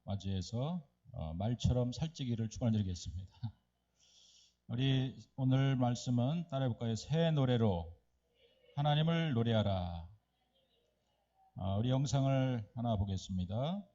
맞이해서 말처럼 살찌기를 축원드리겠습니다. 우리 오늘 말씀은 따라해볼까요? 새 노래로 하나님을 노래하라. 우리 영상을 하나 보겠습니다.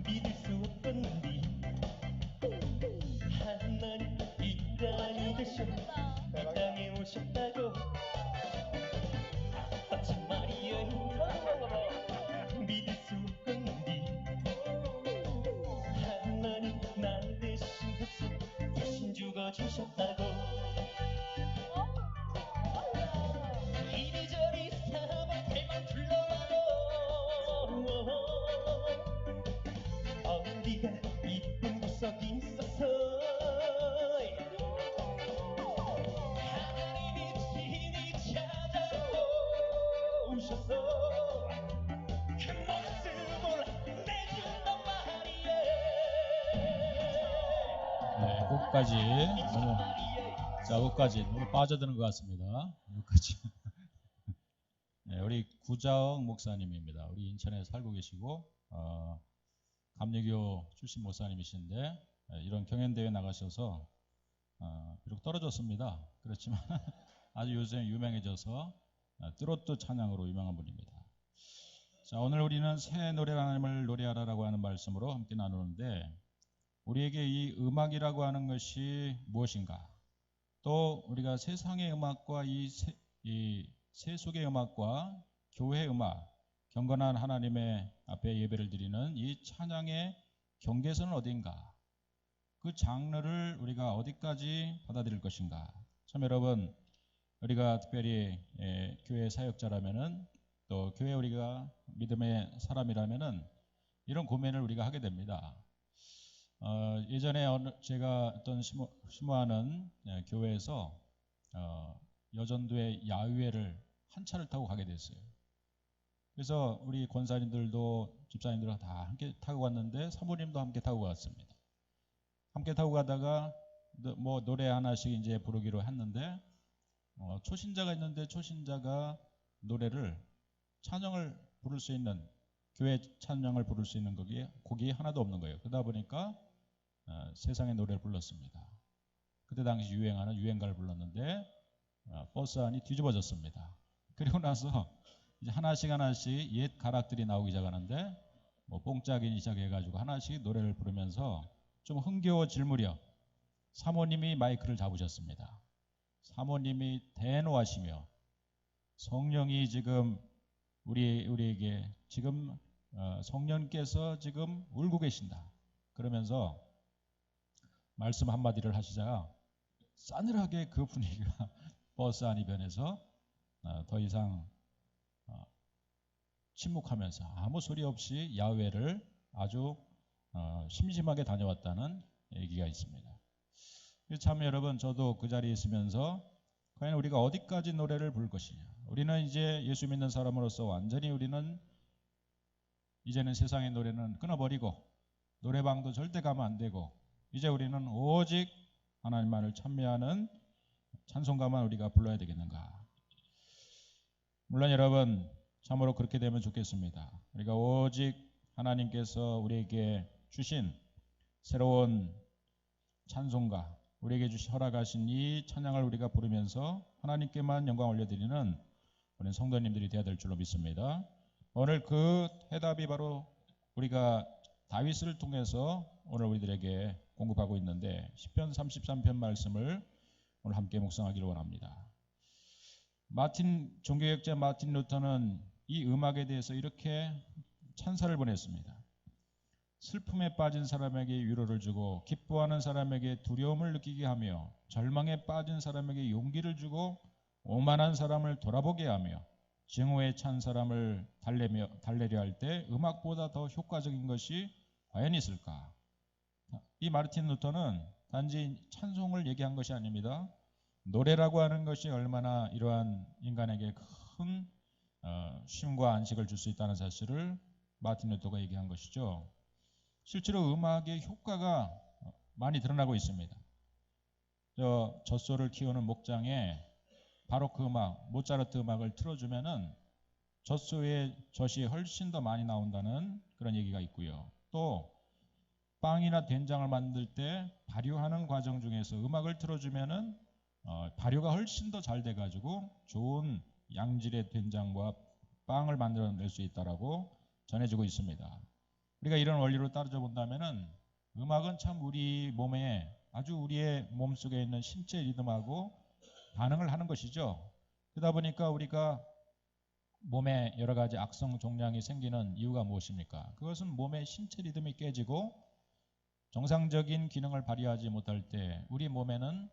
믿을 수 없던 니 하나님 이 땅이 되셔 이 땅에 오셨다고 마침 말이여 믿을 수 없던 니 하나님 나 대신 그 대신 죽어주셨다고 이리저리 사방팔방 둘러봐도 어디가 이쁜 구석이 있어서 하나님이 친히 찾아오셔서 그 모습을 내준단 말이에. 네, 끝까지 끝까지 너무 빠져드는 것 같습니다. 여기까지. 네, 우리 구자억 목사님입니다. 우리 인천에 살고 계시고 감리교 출신 목사님이신데 이런 경연대회 나가셔서 비록 떨어졌습니다. 그렇지만 아주 요새 유명해져서 트로트 찬양으로 유명한 분입니다. 자, 오늘 우리는 새 노래 하나님을 노래하라라고 하는 말씀으로 함께 나누는데 우리에게 이 음악이라고 하는 것이 무엇인가? 또 우리가 세상의 음악과 이 세속의 음악과 교회 음악, 경건한 하나님의 앞에 예배를 드리는 이 찬양의 경계선은 어딘가? 그 장르를 우리가 어디까지 받아들일 것인가? 참 여러분, 우리가 특별히 교회 사역자라면은 또 교회 우리가 믿음의 사람이라면은 이런 고민을 우리가 하게 됩니다. 예전에 제가 어떤 심호하는 교회에서 여전도의 야유회를 한 차를 타고 가게 됐어요. 그래서 우리 권사님들도 집사님들과 다 함께 타고 갔는데 사모님도 함께 타고 갔습니다. 함께 타고 가다가 뭐 노래 하나씩 이제 부르기로 했는데 초신자가 있는데 초신자가 노래를 찬양을 부를 수 있는 교회 찬양을 부를 수 있는 곡이 하나도 없는 거예요. 그러다 보니까 세상의 노래를 불렀습니다. 그때 당시 유행하는 유행가를 불렀는데 버스 안이 뒤집어졌습니다. 그리고 나서 이제 하나씩 옛 가락들이 나오기 시작하는데 뭐 뽕짝이니 시작해가지고 하나씩 노래를 부르면서 좀 흥겨워질 무렵 사모님이 마이크를 잡으셨습니다. 사모님이 대노하시며 성령이 지금 우리에게 지금 성령께서 지금 울고 계신다. 그러면서 말씀 한마디를 하시자 싸늘하게 그 분위기가 버스 안이 변해서 더 이상 침묵하면서 아무 소리 없이 야외를 아주 심심하게 다녀왔다는 얘기가 있습니다. 참 여러분, 저도 그 자리에 있으면서 과연 우리가 어디까지 노래를 부를 것이냐. 우리는 이제 예수 믿는 사람으로서 완전히 우리는 이제는 세상의 노래는 끊어버리고 노래방도 절대 가면 안 되고 이제 우리는 오직 하나님만을 찬미하는 찬송가만 우리가 불러야 되겠는가. 물론 여러분 참으로 그렇게 되면 좋겠습니다. 우리가 오직 하나님께서 우리에게 주신 새로운 찬송가, 우리에게 허락하신 이 찬양을 우리가 부르면서 하나님께만 영광 올려드리는 우리 성도님들이 되어야 될 줄로 믿습니다. 오늘 그 해답이 바로 우리가 다윗을 통해서 오늘 우리들에게 공급하고 있는데 시편 33편 말씀을 오늘 함께 묵상하기를 원합니다. 종교개혁자 마틴 루터는 이 음악에 대해서 이렇게 찬사를 보냈습니다. 슬픔에 빠진 사람에게 위로를 주고 기뻐하는 사람에게 두려움을 느끼게 하며 절망에 빠진 사람에게 용기를 주고 오만한 사람을 돌아보게 하며 증오에 찬 사람을 달래려 할 때 음악보다 더 효과적인 것이 과연 있을까? 이 마르틴 루터는 단지 찬송을 얘기한 것이 아닙니다. 노래라고 하는 것이 얼마나 이러한 인간에게 큰 쉼과 안식을 줄 수 있다는 사실을 마틴 루터가 얘기한 것이죠. 실제로 음악의 효과가 많이 드러나고 있습니다. 젖소를 키우는 목장에 바로크 음악, 모차르트 음악을 틀어주면은 젖소의 젖이 훨씬 더 많이 나온다는 그런 얘기가 있고요. 또 빵이나 된장을 만들 때 발효하는 과정 중에서 음악을 틀어주면은 발효가 훨씬 더 잘 돼가지고 좋은 양질의 된장과 빵을 만들어낼 수 있다라고 전해지고 있습니다. 우리가 이런 원리로 따져 본다면은 음악은 참 우리 몸에 아주 우리의 몸 속에 있는 신체 리듬하고 반응을 하는 것이죠. 그러다 보니까 우리가 몸에 여러 가지 악성 종양이 생기는 이유가 무엇입니까? 그것은 몸의 신체 리듬이 깨지고 정상적인 기능을 발휘하지 못할 때 우리 몸에는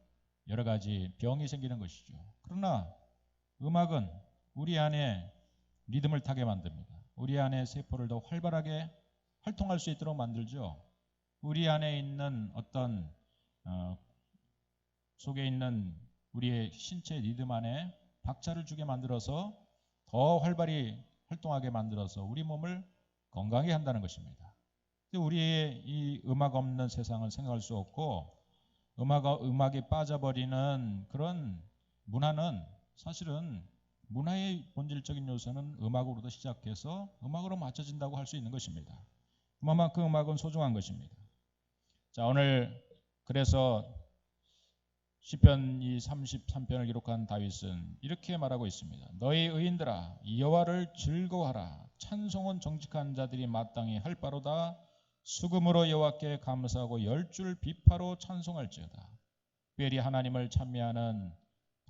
여러 가지 병이 생기는 것이죠. 그러나 음악은 우리 안에 리듬을 타게 만듭니다. 우리 안에 세포를 더 활발하게 활동할 수 있도록 만들죠. 우리 안에 있는 어떤 속에 있는 우리의 신체 리듬 안에 박자를 주게 만들어서 더 활발히 활동하게 만들어서 우리 몸을 건강하게 한다는 것입니다. 우리의 이 음악 없는 세상을 생각할 수 없고 음악에 빠져버리는 그런 문화는 사실은 문화의 본질적인 요소는 음악으로도 시작해서 음악으로 맞춰진다고 할 수 있는 것입니다. 그만큼 음악은 소중한 것입니다. 자, 오늘 그래서 시편 이 33편을 기록한 다윗은 이렇게 말하고 있습니다. 너희 의인들아 여호와를 즐거워하라. 찬송은 정직한 자들이 마땅히 할 바로다. 수금으로 여호와께 감사하고 열줄 비파로 찬송할지어다. 특별히 하나님을 찬미하는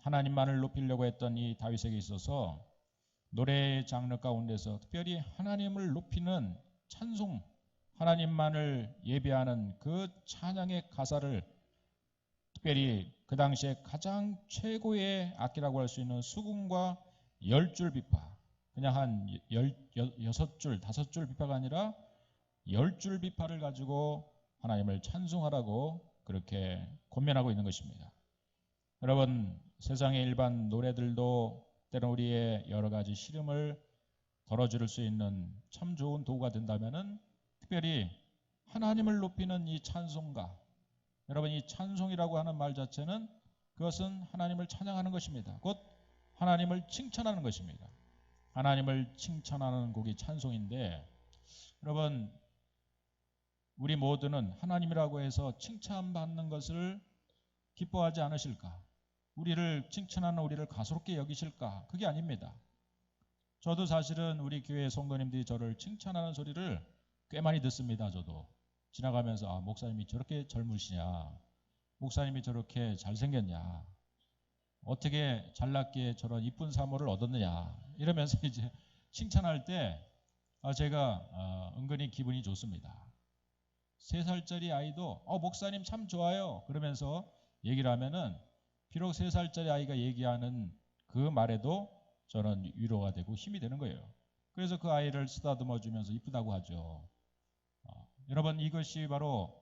하나님만을 높이려고 했던 이 다윗에게 있어서 노래의 장르 가운데서 특별히 하나님을 높이는 찬송, 하나님만을 예배하는 그 찬양의 가사를 특별히 그 당시에 가장 최고의 악기라고 할 수 있는 수금과 열줄 비파, 그냥 한 6줄, 5줄 비파가 아니라 10줄 비파를 가지고 하나님을 찬송하라고 그렇게 권면하고 있는 것입니다. 여러분, 세상의 일반 노래들도 때로 우리의 여러 가지 시름을 덜어줄 수 있는 참 좋은 도구가 된다면은 특별히 하나님을 높이는 이 찬송가, 여러분 이 찬송이라고 하는 말 자체는 그것은 하나님을 찬양하는 것입니다. 곧 하나님을 칭찬하는 것입니다. 하나님을 칭찬하는 곡이 찬송인데 여러분 우리 모두는 하나님이라고 해서 칭찬받는 것을 기뻐하지 않으실까? 우리를 칭찬하는 우리를 가소롭게 여기실까? 그게 아닙니다. 저도 사실은 우리 교회 성도님들이 저를 칭찬하는 소리를 꽤 많이 듣습니다. 저도 지나가면서 목사님이 저렇게 젊으시냐, 목사님이 저렇게 잘생겼냐, 어떻게 잘났기에 저런 이쁜 사모를 얻었느냐 이러면서 이제 칭찬할 때 제가 은근히 기분이 좋습니다. 3살짜리 아이도 목사님 참 좋아요 그러면서 얘기를 하면은 비록 3살짜리 아이가 얘기하는 그 말에도 저는 위로가 되고 힘이 되는 거예요. 그래서 그 아이를 쓰다듬어 주면서 이쁘다고 하죠. 여러분 이것이 바로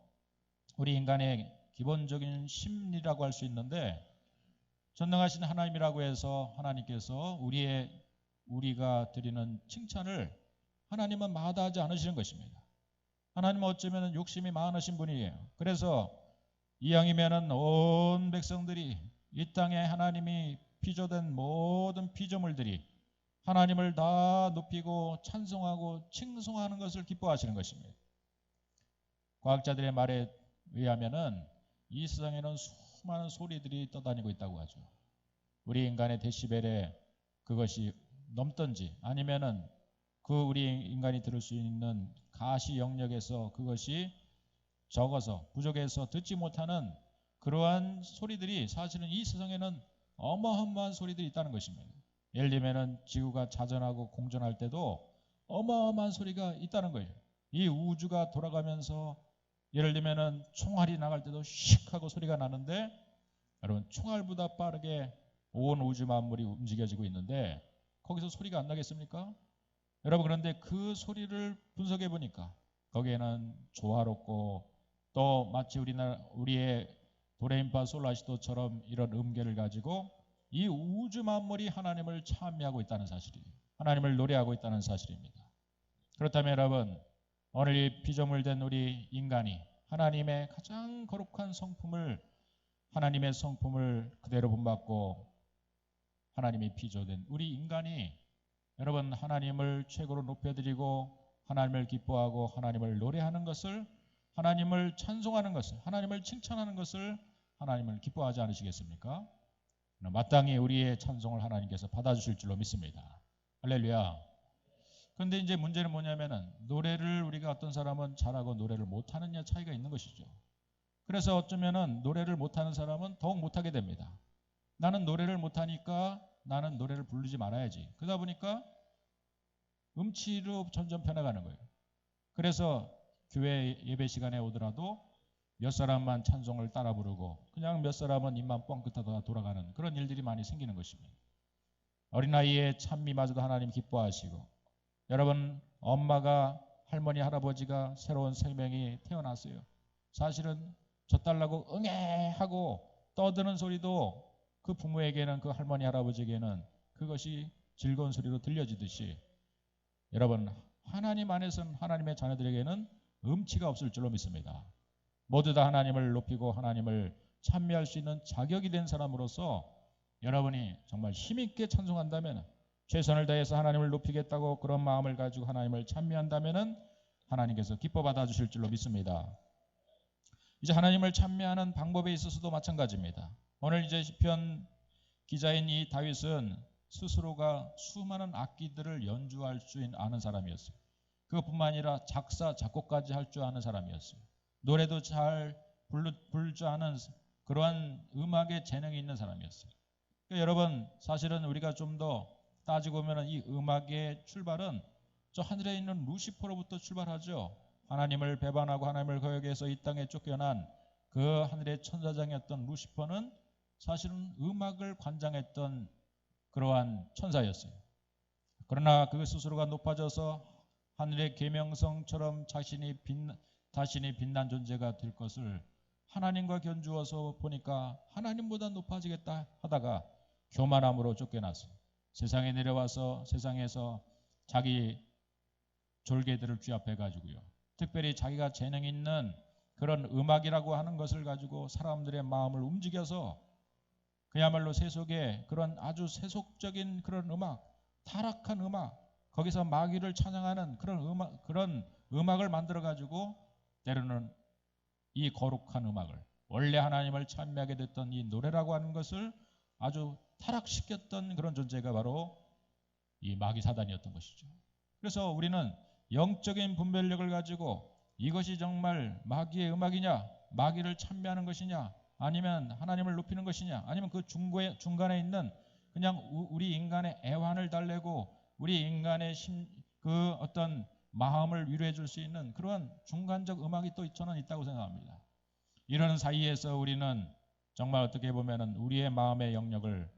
우리 인간의 기본적인 심리라고 할 수 있는데 전능하신 하나님이라고 해서 하나님께서 우리가 드리는 칭찬을 하나님은 마다하지 않으시는 것입니다. 하나님은 어쩌면 욕심이 많으신 분이에요. 그래서 이왕이면은 온 백성들이 이 땅에 하나님이 피조된 모든 피조물들이 하나님을 다 높이고 찬송하고 칭송하는 것을 기뻐하시는 것입니다. 과학자들의 말에 의하면은 이 세상에는 수많은 소리들이 떠다니고 있다고 하죠. 우리 인간의 데시벨에 그것이 넘든지 아니면은 그 우리 인간이 들을 수 있는 가시 영역에서 그것이 적어서 부족해서 듣지 못하는 그러한 소리들이 사실은 이 세상에는 어마어마한 소리들이 있다는 것입니다. 예를 들면은 지구가 자전하고 공전할 때도 어마어마한 소리가 있다는 거예요. 이 우주가 돌아가면서 예를 들면은 총알이 나갈 때도 슉 하고 소리가 나는데 여러분 총알보다 빠르게 온 우주 만물이 움직여지고 있는데 거기서 소리가 안 나겠습니까? 여러분 그런데 그 소리를 분석해 보니까 거기에는 조화롭고 또 마치 우리의 도레미파 솔라시도처럼 이런 음계를 가지고 이 우주 만물이 하나님을 찬미하고 있다는 사실이에요. 하나님을 노래하고 있다는 사실입니다. 그렇다면 여러분, 오늘 이 피조물된 우리 인간이 하나님의 가장 거룩한 하나님의 성품을 그대로 본받고 하나님이 피조된 우리 인간이 여러분 하나님을 최고로 높여드리고 하나님을 기뻐하고 하나님을 노래하는 것을, 하나님을 찬송하는 것을, 하나님을 칭찬하는 것을 하나님을 기뻐하지 않으시겠습니까? 마땅히 우리의 찬송을 하나님께서 받아주실 줄로 믿습니다. 할렐루야. 그런데 이제 문제는 뭐냐면은 노래를 우리가 어떤 사람은 잘하고 노래를 못하느냐 차이가 있는 것이죠. 그래서 어쩌면은 노래를 못하는 사람은 더욱 못하게 됩니다. 나는 노래를 못하니까 나는 노래를 부르지 말아야지. 그러다 보니까 음치로 점점 변해가는 거예요. 그래서 교회 예배 시간에 오더라도 몇 사람만 찬송을 따라 부르고 그냥 몇 사람은 입만 뻥끗하다가 돌아가는 그런 일들이 많이 생기는 것입니다. 어린아이의 찬미마저도 하나님 기뻐하시고, 여러분 엄마가, 할머니, 할아버지가 새로운 생명이 태어났어요. 사실은 젖달라고 응애하고 떠드는 소리도 그 부모에게는, 그 할머니, 할아버지에게는 그것이 즐거운 소리로 들려지듯이 여러분 하나님 안에서는, 하나님의 자녀들에게는 음치가 없을 줄로 믿습니다. 모두 다 하나님을 높이고 하나님을 찬미할 수 있는 자격이 된 사람으로서 여러분이 정말 힘있게 찬송한다면, 최선을 다해서 하나님을 높이겠다고 그런 마음을 가지고 하나님을 찬미한다면 하나님께서 기뻐 받아주실 줄로 믿습니다. 이제 하나님을 찬미하는 방법에 있어서도 마찬가지입니다. 오늘 이제 시편 기자인 이 다윗은 스스로가 수많은 악기들을 연주할 줄 아는 사람이었어요. 그것뿐만 아니라 작사, 작곡까지 할 줄 아는 사람이었어요. 노래도 잘 부를 줄 아는 그러한 음악에 재능이 있는 사람이었어요. 그러니까 여러분 사실은 우리가 좀 더 따지고 보면 이 음악의 출발은 저 하늘에 있는 루시퍼로부터 출발하죠. 하나님을 배반하고 하나님을 거역해서 이 땅에 쫓겨난 그 하늘의 천사장이었던 루시퍼는 사실은 음악을 관장했던 그러한 천사였어요. 그러나 그 스스로가 높아져서 하늘의 계명성처럼 자신이 빛난 존재가 될 것을 하나님과 견주어서 보니까 하나님보다 높아지겠다 하다가 교만함으로 쫓겨났어요. 세상에 내려와서 세상에서 자기 졸개들을 취합해 가지고요, 특별히 자기가 재능 있는 그런 음악이라고 하는 것을 가지고 사람들의 마음을 움직여서 그야말로 세속의 그런 아주 세속적인 그런 음악, 타락한 음악, 거기서 마귀를 찬양하는 그런 음악을 만들어 가지고 때로는 이 거룩한 음악을, 원래 하나님을 찬미하게 됐던 이 노래라고 하는 것을 아주 타락시켰던 그런 존재가 바로 이 마귀 사단이었던 것이죠. 그래서 우리는 영적인 분별력을 가지고 이것이 정말 마귀의 음악이냐, 마귀를 찬미하는 것이냐, 아니면 하나님을 높이는 것이냐, 아니면 그 중간에 있는 그냥 우리 인간의 애환을 달래고 우리 인간의 그 어떤 마음을 위로해 줄 수 있는 그런 중간적 음악이 또 저는 있다고 생각합니다. 이런 사이에서 우리는 정말 어떻게 보면 우리의 마음의 영역을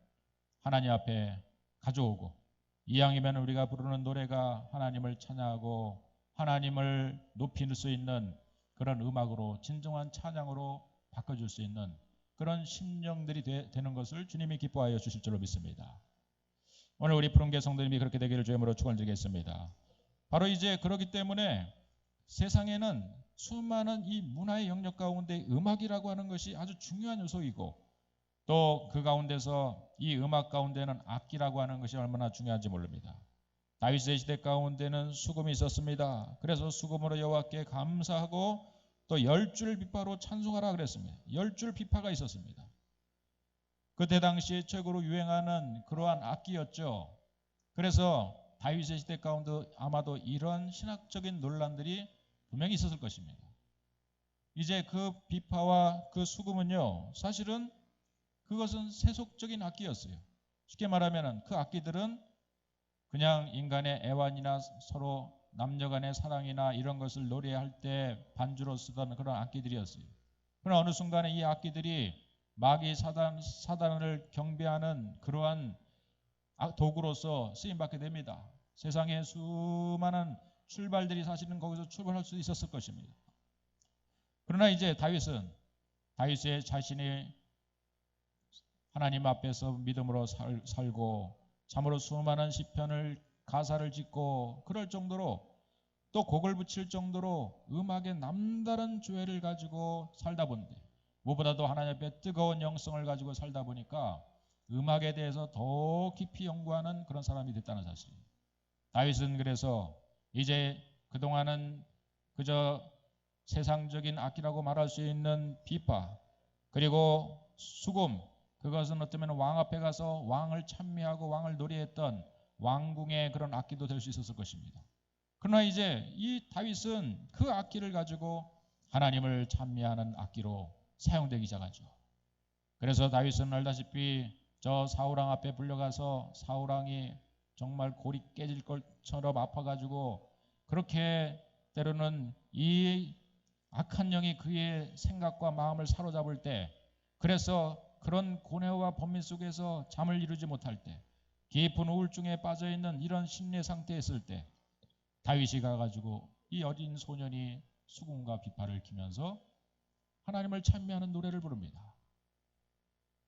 하나님 앞에 가져오고, 이왕이면 우리가 부르는 노래가 하나님을 찬양하고 하나님을 높일 수 있는 그런 음악으로, 진정한 찬양으로 바꿔줄 수 있는 그런 심령들이 되는 것을 주님이 기뻐하여 주실 줄로 믿습니다. 오늘 우리 푸른계 성도님이 그렇게 되기를 주님으로 축원드리겠습니다. 바로 이제 그렇기 때문에 세상에는 수많은 이 문화의 영역 가운데 음악이라고 하는 것이 아주 중요한 요소이고, 또 그 가운데서 이 음악 가운데는 악기라고 하는 것이 얼마나 중요한지 모릅니다. 다윗의 시대 가운데는 수금이 있었습니다. 그래서 수금으로 여호와께 감사하고 또 10줄 비파로 찬송하라 그랬습니다. 10줄 비파가 있었습니다. 그때 당시에 최고로 유행하는 그러한 악기였죠. 그래서 다윗의 시대 가운데 아마도 이런 신학적인 논란들이 분명히 있었을 것입니다. 이제 그 비파와 그 수금은요, 사실은 그것은 세속적인 악기였어요. 쉽게 말하면 그 악기들은 그냥 인간의 애환이나 서로 남녀간의 사랑이나 이런 것을 노래할 때 반주로 쓰던 그런 악기들이었어요. 그러나 어느 순간에 이 악기들이 마귀 사단을 경배하는 그러한 도구로서 쓰임받게 됩니다. 세상에 수많은 출발들이 사실은 거기서 출발할 수 있었을 것입니다. 그러나 이제 다윗의 자신이 하나님 앞에서 믿음으로 살고 참으로 수많은 시편을 가사를 짓고 그럴 정도로 또 곡을 붙일 정도로 음악의 남다른 조예를 가지고 살다 보는데 무엇보다도 하나님 앞에 뜨거운 영성을 가지고 살다 보니까 음악에 대해서 더 깊이 연구하는 그런 사람이 됐다는 사실입니다. 다윗은 그래서 이제 그동안은 그저 세상적인 악기라고 말할 수 있는 비파 그리고 수금 그것은 어쩌면 왕 앞에 가서 왕을 찬미하고 왕을 노래했던 왕궁의 그런 악기도 될 수 있었을 것입니다. 그러나 이제 이 다윗은 그 악기를 가지고 하나님을 찬미하는 악기로 사용되기 시작하죠. 그래서 다윗은 알다시피 저 사울왕 앞에 불려가서 사울왕이 정말 골이 깨질 것처럼 아파가지고 그렇게 때로는 이 악한 영이 그의 생각과 마음을 사로잡을 때 그래서 그런 고뇌와 번민 속에서 잠을 이루지 못할 때 깊은 우울증에 빠져있는 이런 심리 상태에 있을 때 다윗이 가가지고 이 어린 소년이 수금과 비파를 키면서 하나님을 찬미하는 노래를 부릅니다.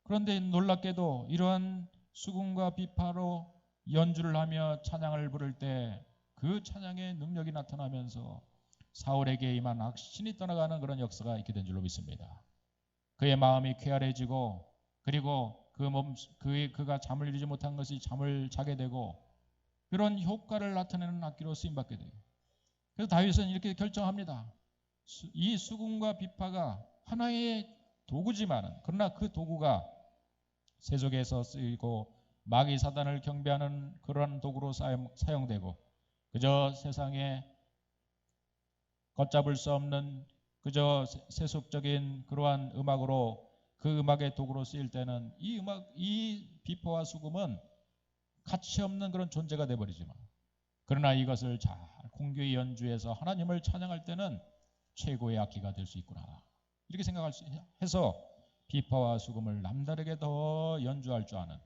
그런데 놀랍게도 이러한 수금과 비파로 연주를 하며 찬양을 부를 때 그 찬양의 능력이 나타나면서 사울에게 임한 악신이 떠나가는 그런 역사가 있게 된 줄로 믿습니다. 그의 마음이 쾌활해지고 그리고 그가 잠을 이루지 못한 것이 잠을 자게 되고 그런 효과를 나타내는 악기로 쓰임받게 돼요. 그래서 다윗은 이렇게 결정합니다. 이 수금과 비파가 하나의 도구지만 그러나 그 도구가 세속에서 쓰이고 마귀 사단을 경배하는 그런 도구로 사용되고 그저 세상에 걷잡을 수 없는 그저 세속적인 그러한 음악으로 그 음악의 도구로 쓰일 때는 이 비파와 수금은 가치 없는 그런 존재가 되어버리지만 그러나 이것을 잘 공교히 연주해서 하나님을 찬양할 때는 최고의 악기가 될 수 있구나 이렇게 생각할 수 해서 비파와 수금을 남다르게 더 연주할 줄 아는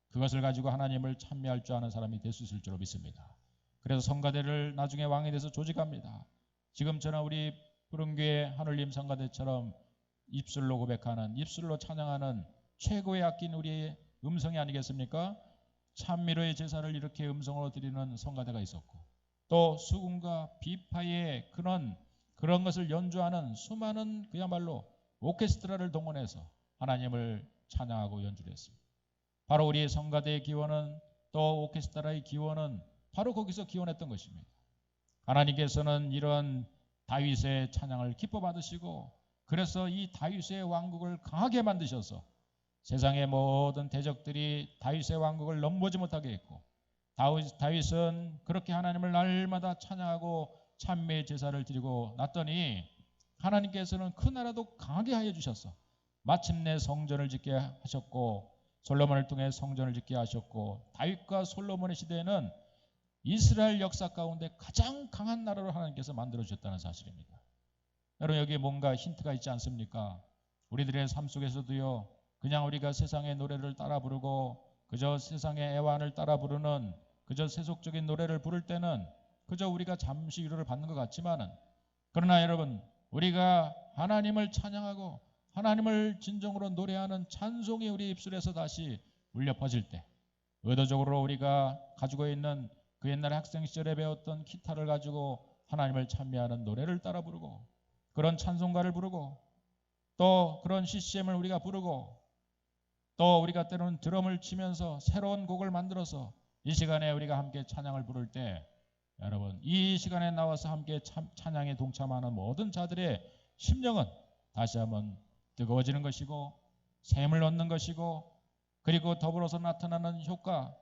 그것을 가지고 하나님을 찬미할 줄 아는 사람이 될 수 있을 줄로 믿습니다. 그래서 성가대를 나중에 왕이 돼서 조직합니다. 지금처럼 우리 푸른교회 하늘림 성가대처럼 입술로 고백하는 입술로 찬양하는 최고의 악기는 우리의 음성이 아니겠습니까? 찬미로의 제사를 이렇게 음성으로 드리는 성가대가 있었고 또 수금과 비파의 그런 것을 연주하는 수많은 그야말로 오케스트라를 동원해서 하나님을 찬양하고 연주를 했습니다. 바로 우리의 성가대의 기원은 또 오케스트라의 기원은 바로 거기서 기원했던 것입니다. 하나님께서는 이런 다윗의 찬양을 기뻐 받으시고 그래서 이 다윗의 왕국을 강하게 만드셔서 세상의 모든 대적들이 다윗의 왕국을 넘보지 못하게 했고 다윗은 그렇게 하나님을 날마다 찬양하고 찬미의 제사를 드리고 났더니 하나님께서는 그 나라도 강하게 하여 주셔서 마침내 성전을 짓게 하셨고 솔로몬을 통해 성전을 짓게 하셨고 다윗과 솔로몬의 시대에는 이스라엘 역사 가운데 가장 강한 나라로 하나님께서 만들어주셨다는 사실입니다. 여러분 여기에 뭔가 힌트가 있지 않습니까? 우리들의 삶 속에서도요. 그냥 우리가 세상의 노래를 따라 부르고 그저 세상의 애환을 따라 부르는 그저 세속적인 노래를 부를 때는 그저 우리가 잠시 위로를 받는 것 같지만은 그러나 여러분 우리가 하나님을 찬양하고 하나님을 진정으로 노래하는 찬송이 우리 입술에서 다시 울려 퍼질 때 의도적으로 우리가 가지고 있는 그 옛날에 학생 시절에 배웠던 기타를 가지고 하나님을 찬미하는 노래를 따라 부르고 그런 찬송가를 부르고 또 그런 CCM을 우리가 부르고 또 우리가 때로는 드럼을 치면서 새로운 곡을 만들어서 이 시간에 우리가 함께 찬양을 부를 때 여러분 이 시간에 나와서 함께 찬양에 동참하는 모든 자들의 심령은 다시 한번 뜨거워지는 것이고 샘을 얻는 것이고 그리고 더불어서 나타나는 효과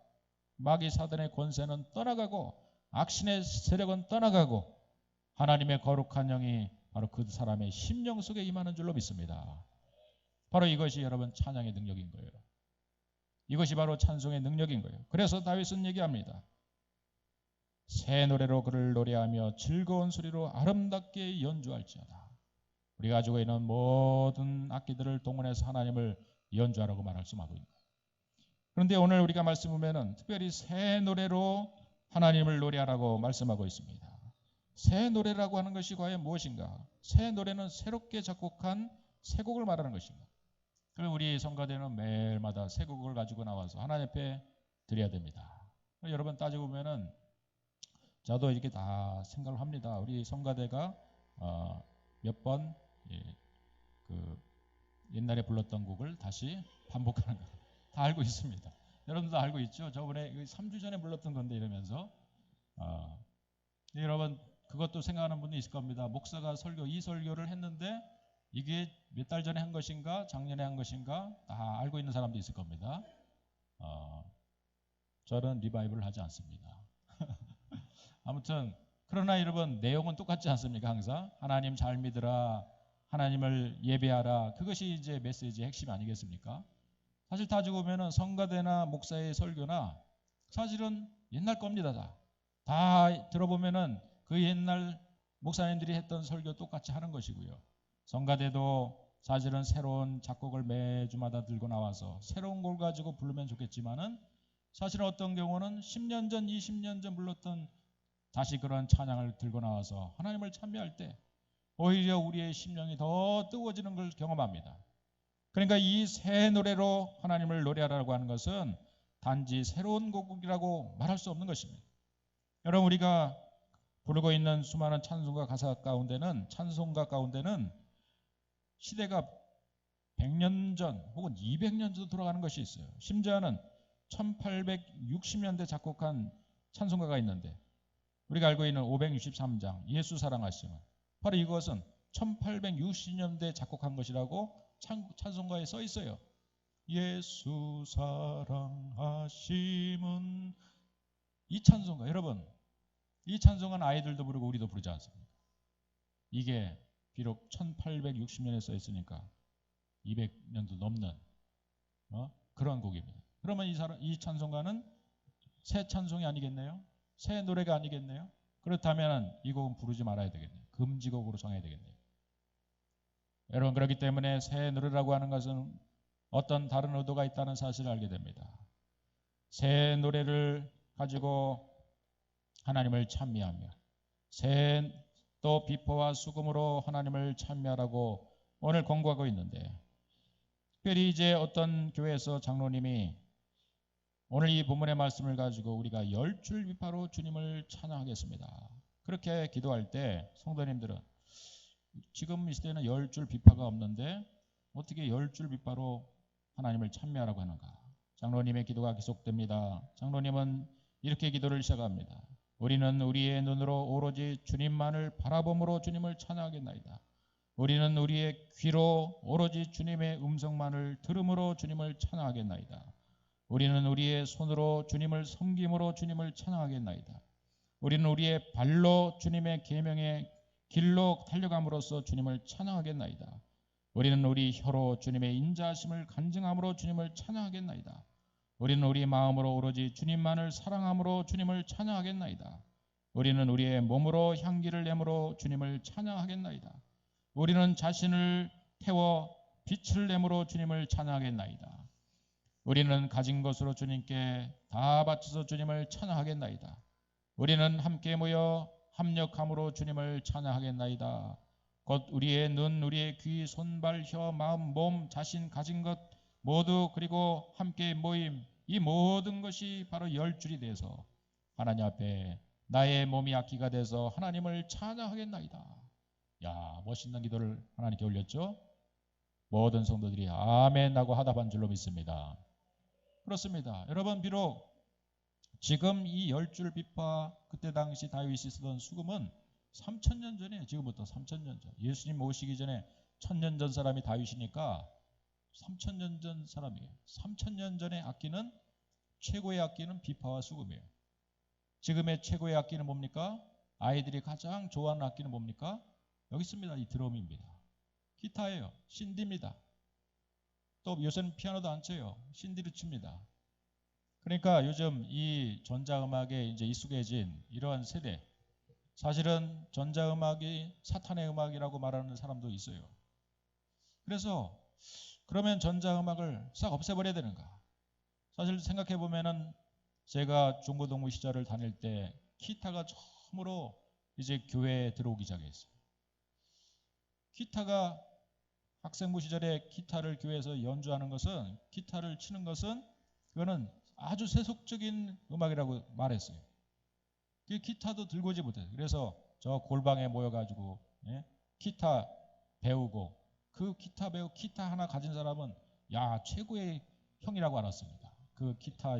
마귀 사단의 권세는 떠나가고 악신의 세력은 떠나가고 하나님의 거룩한 영이 바로 그 사람의 심령 속에 임하는 줄로 믿습니다. 바로 이것이 여러분 찬양의 능력인 거예요. 이것이 바로 찬송의 능력인 거예요. 그래서 다윗은 얘기합니다. 새 노래로 그를 노래하며 즐거운 소리로 아름답게 연주할지어다. 우리가 가지고 있는 모든 악기들을 동원해서 하나님을 연주하라고 말할 수 있는 거예요. 그런데 오늘 우리가 말씀 보면은 특별히 새 노래로 하나님을 노래하라고 말씀하고 있습니다. 새 노래라고 하는 것이 과연 무엇인가? 새 노래는 새롭게 작곡한 새 곡을 말하는 것입니다. 그럼 우리 성가대는 매일마다 새 곡을 가지고 나와서 하나님 앞에 드려야 됩니다. 여러분 따지고 보면은 저도 이렇게 다 생각을 합니다. 우리 성가대가 몇 번 그 옛날에 불렀던 곡을 다시 반복하는 거 다 알고 있습니다. 여러분도 알고 있죠? 저번에 3주 전에 불렀던 건데 이러면서 여러분 그것도 생각하는 분이 있을 겁니다. 목사가 이 설교를 했는데 이게 몇 달 전에 한 것인가 작년에 한 것인가 다 알고 있는 사람도 있을 겁니다. 저는 리바이벌을 하지 않습니다. 아무튼 그러나 여러분 내용은 똑같지 않습니까? 항상 하나님 잘 믿으라, 하나님을 예배하라, 그것이 이제 메시지의 핵심 아니겠습니까? 사실 따지고 보면은 성가대나 목사의 설교나 사실은 옛날 겁니다. 다 들어보면은 그 옛날 목사님들이 했던 설교 똑같이 하는 것이고요. 성가대도 사실은 새로운 작곡을 매주마다 들고 나와서 새로운 걸 가지고 부르면 좋겠지만은 사실은 어떤 경우는 10년 전, 20년 전 불렀던 다시 그런 찬양을 들고 나와서 하나님을 찬미할 때 오히려 우리의 심령이 더 뜨거워지는 걸 경험합니다. 그러니까 이 새 노래로 하나님을 노래하라고 하는 것은 단지 새로운 곡이라고 말할 수 없는 것입니다. 여러분 우리가 부르고 있는 수많은 찬송가 가운데는 시대가 100년 전 혹은 200년 전 돌아가는 것이 있어요. 심지어는 1860년대 작곡한 찬송가가 있는데 우리가 알고 있는 563장 예수 사랑하심은 바로 이것은 1860년대 작곡한 것이라고 찬송가에 써 있어요. 예수 사랑하심은 이 찬송가 여러분 이 찬송가는 아이들도 부르고 우리도 부르지 않습니까? 이게 비록 1860년에 써 있으니까 200년도 넘는 그런 곡입니다. 그러면 이 찬송가는 새 찬송이 아니겠네요? 새 노래가 아니겠네요? 그렇다면 이 곡은 부르지 말아야 되겠네요. 금지곡으로 정해야 되겠네요. 여러분 그렇기 때문에 새 노래라고 하는 것은 어떤 다른 의도가 있다는 사실을 알게 됩니다. 새 노래를 가지고 하나님을 찬미하며 새 또 비포와 수금으로 하나님을 찬미하라고 오늘 권고하고 있는데 특별히 이제 어떤 교회에서 장로님이 오늘 이 본문의 말씀을 가지고 우리가 10줄 비파로 주님을 찬양하겠습니다. 그렇게 기도할 때 성도님들은 지금 이 시대에는 10줄 비파가 없는데 어떻게 10줄 비파로 하나님을 찬미하라고 하는가? 장로님의 기도가 계속됩니다. 장로님은 이렇게 기도를 시작합니다. 우리는 우리의 눈으로 오로지 주님만을 바라봄으로 주님을 찬양하겠나이다. 우리는 우리의 귀로 오로지 주님의 음성만을 들음으로 주님을 찬양하겠나이다. 우리는 우리의 손으로 주님을 섬김으로 주님을 찬양하겠나이다. 우리는 우리의 발로 주님의 계명의 길로 달려감으로써 주님을 찬양하겠나이다. 우리는 우리 혀로 주님의 인자하심을 간증함으로 주님을 찬양하겠나이다. 우리는 우리 마음으로 오로지 주님만을 사랑함으로 주님을 찬양하겠나이다. 우리는 우리의 몸으로 향기를 내므로 주님을 찬양하겠나이다. 우리는 자신을 태워 빛을 내므로 주님을 찬양하겠나이다. 우리는 가진 것으로 주님께 다 바쳐서 주님을 찬양하겠나이다. 우리는 함께 모여 합력함으로 주님을 찬양하겠나이다. 곧 우리의 눈, 우리의 귀, 손, 발, 혀, 마음, 몸, 자신 가진 것 모두 그리고 함께 모임 이 모든 것이 바로 10줄이 돼서 하나님 앞에 나의 몸이 악기가 돼서 하나님을 찬양하겠나이다. 야, 멋있는 기도를 하나님께 올렸죠. 모든 성도들이 아멘 하고 하답한 줄로 믿습니다. 그렇습니다. 여러분 비록 지금 이 10줄 비파 그때 당시 다윗이 쓰던 수금은 3000년 전이에요. 지금부터 3000년 전. 예수님 오시기 전에 1000년 전 사람이 다윗이니까 3000년 전 사람이에요. 3000년 전의 악기는 최고의 악기는 비파와 수금이에요. 지금의 최고의 악기는 뭡니까? 아이들이 가장 좋아하는 악기는 뭡니까? 여기 있습니다. 이 드럼입니다. 기타예요. 신디입니다. 또 요새는 피아노도 안 쳐요. 신디를 칩니다. 그러니까 요즘 이 전자음악에 이제 익숙해진 이러한 세대, 사실은 전자음악이 사탄의 음악이라고 말하는 사람도 있어요. 그래서 그러면 전자음악을 싹 없애버려야 되는가? 사실 생각해 보면은 제가 중고등부 시절을 다닐 때 기타가 처음으로 이제 교회에 들어오기 시작했어요. 기타가 학생부 시절에 기타를 교회에서 연주하는 것은 기타를 치는 것은 그거는 아주 세속적인 음악이라고 말했어요. 그 기타도 들고 오지 못해요. 그래서 저 골방에 모여가지고 기타 배우고 그 기타 기타 하나 가진 사람은 야 최고의 형이라고 알았습니다. 그 기타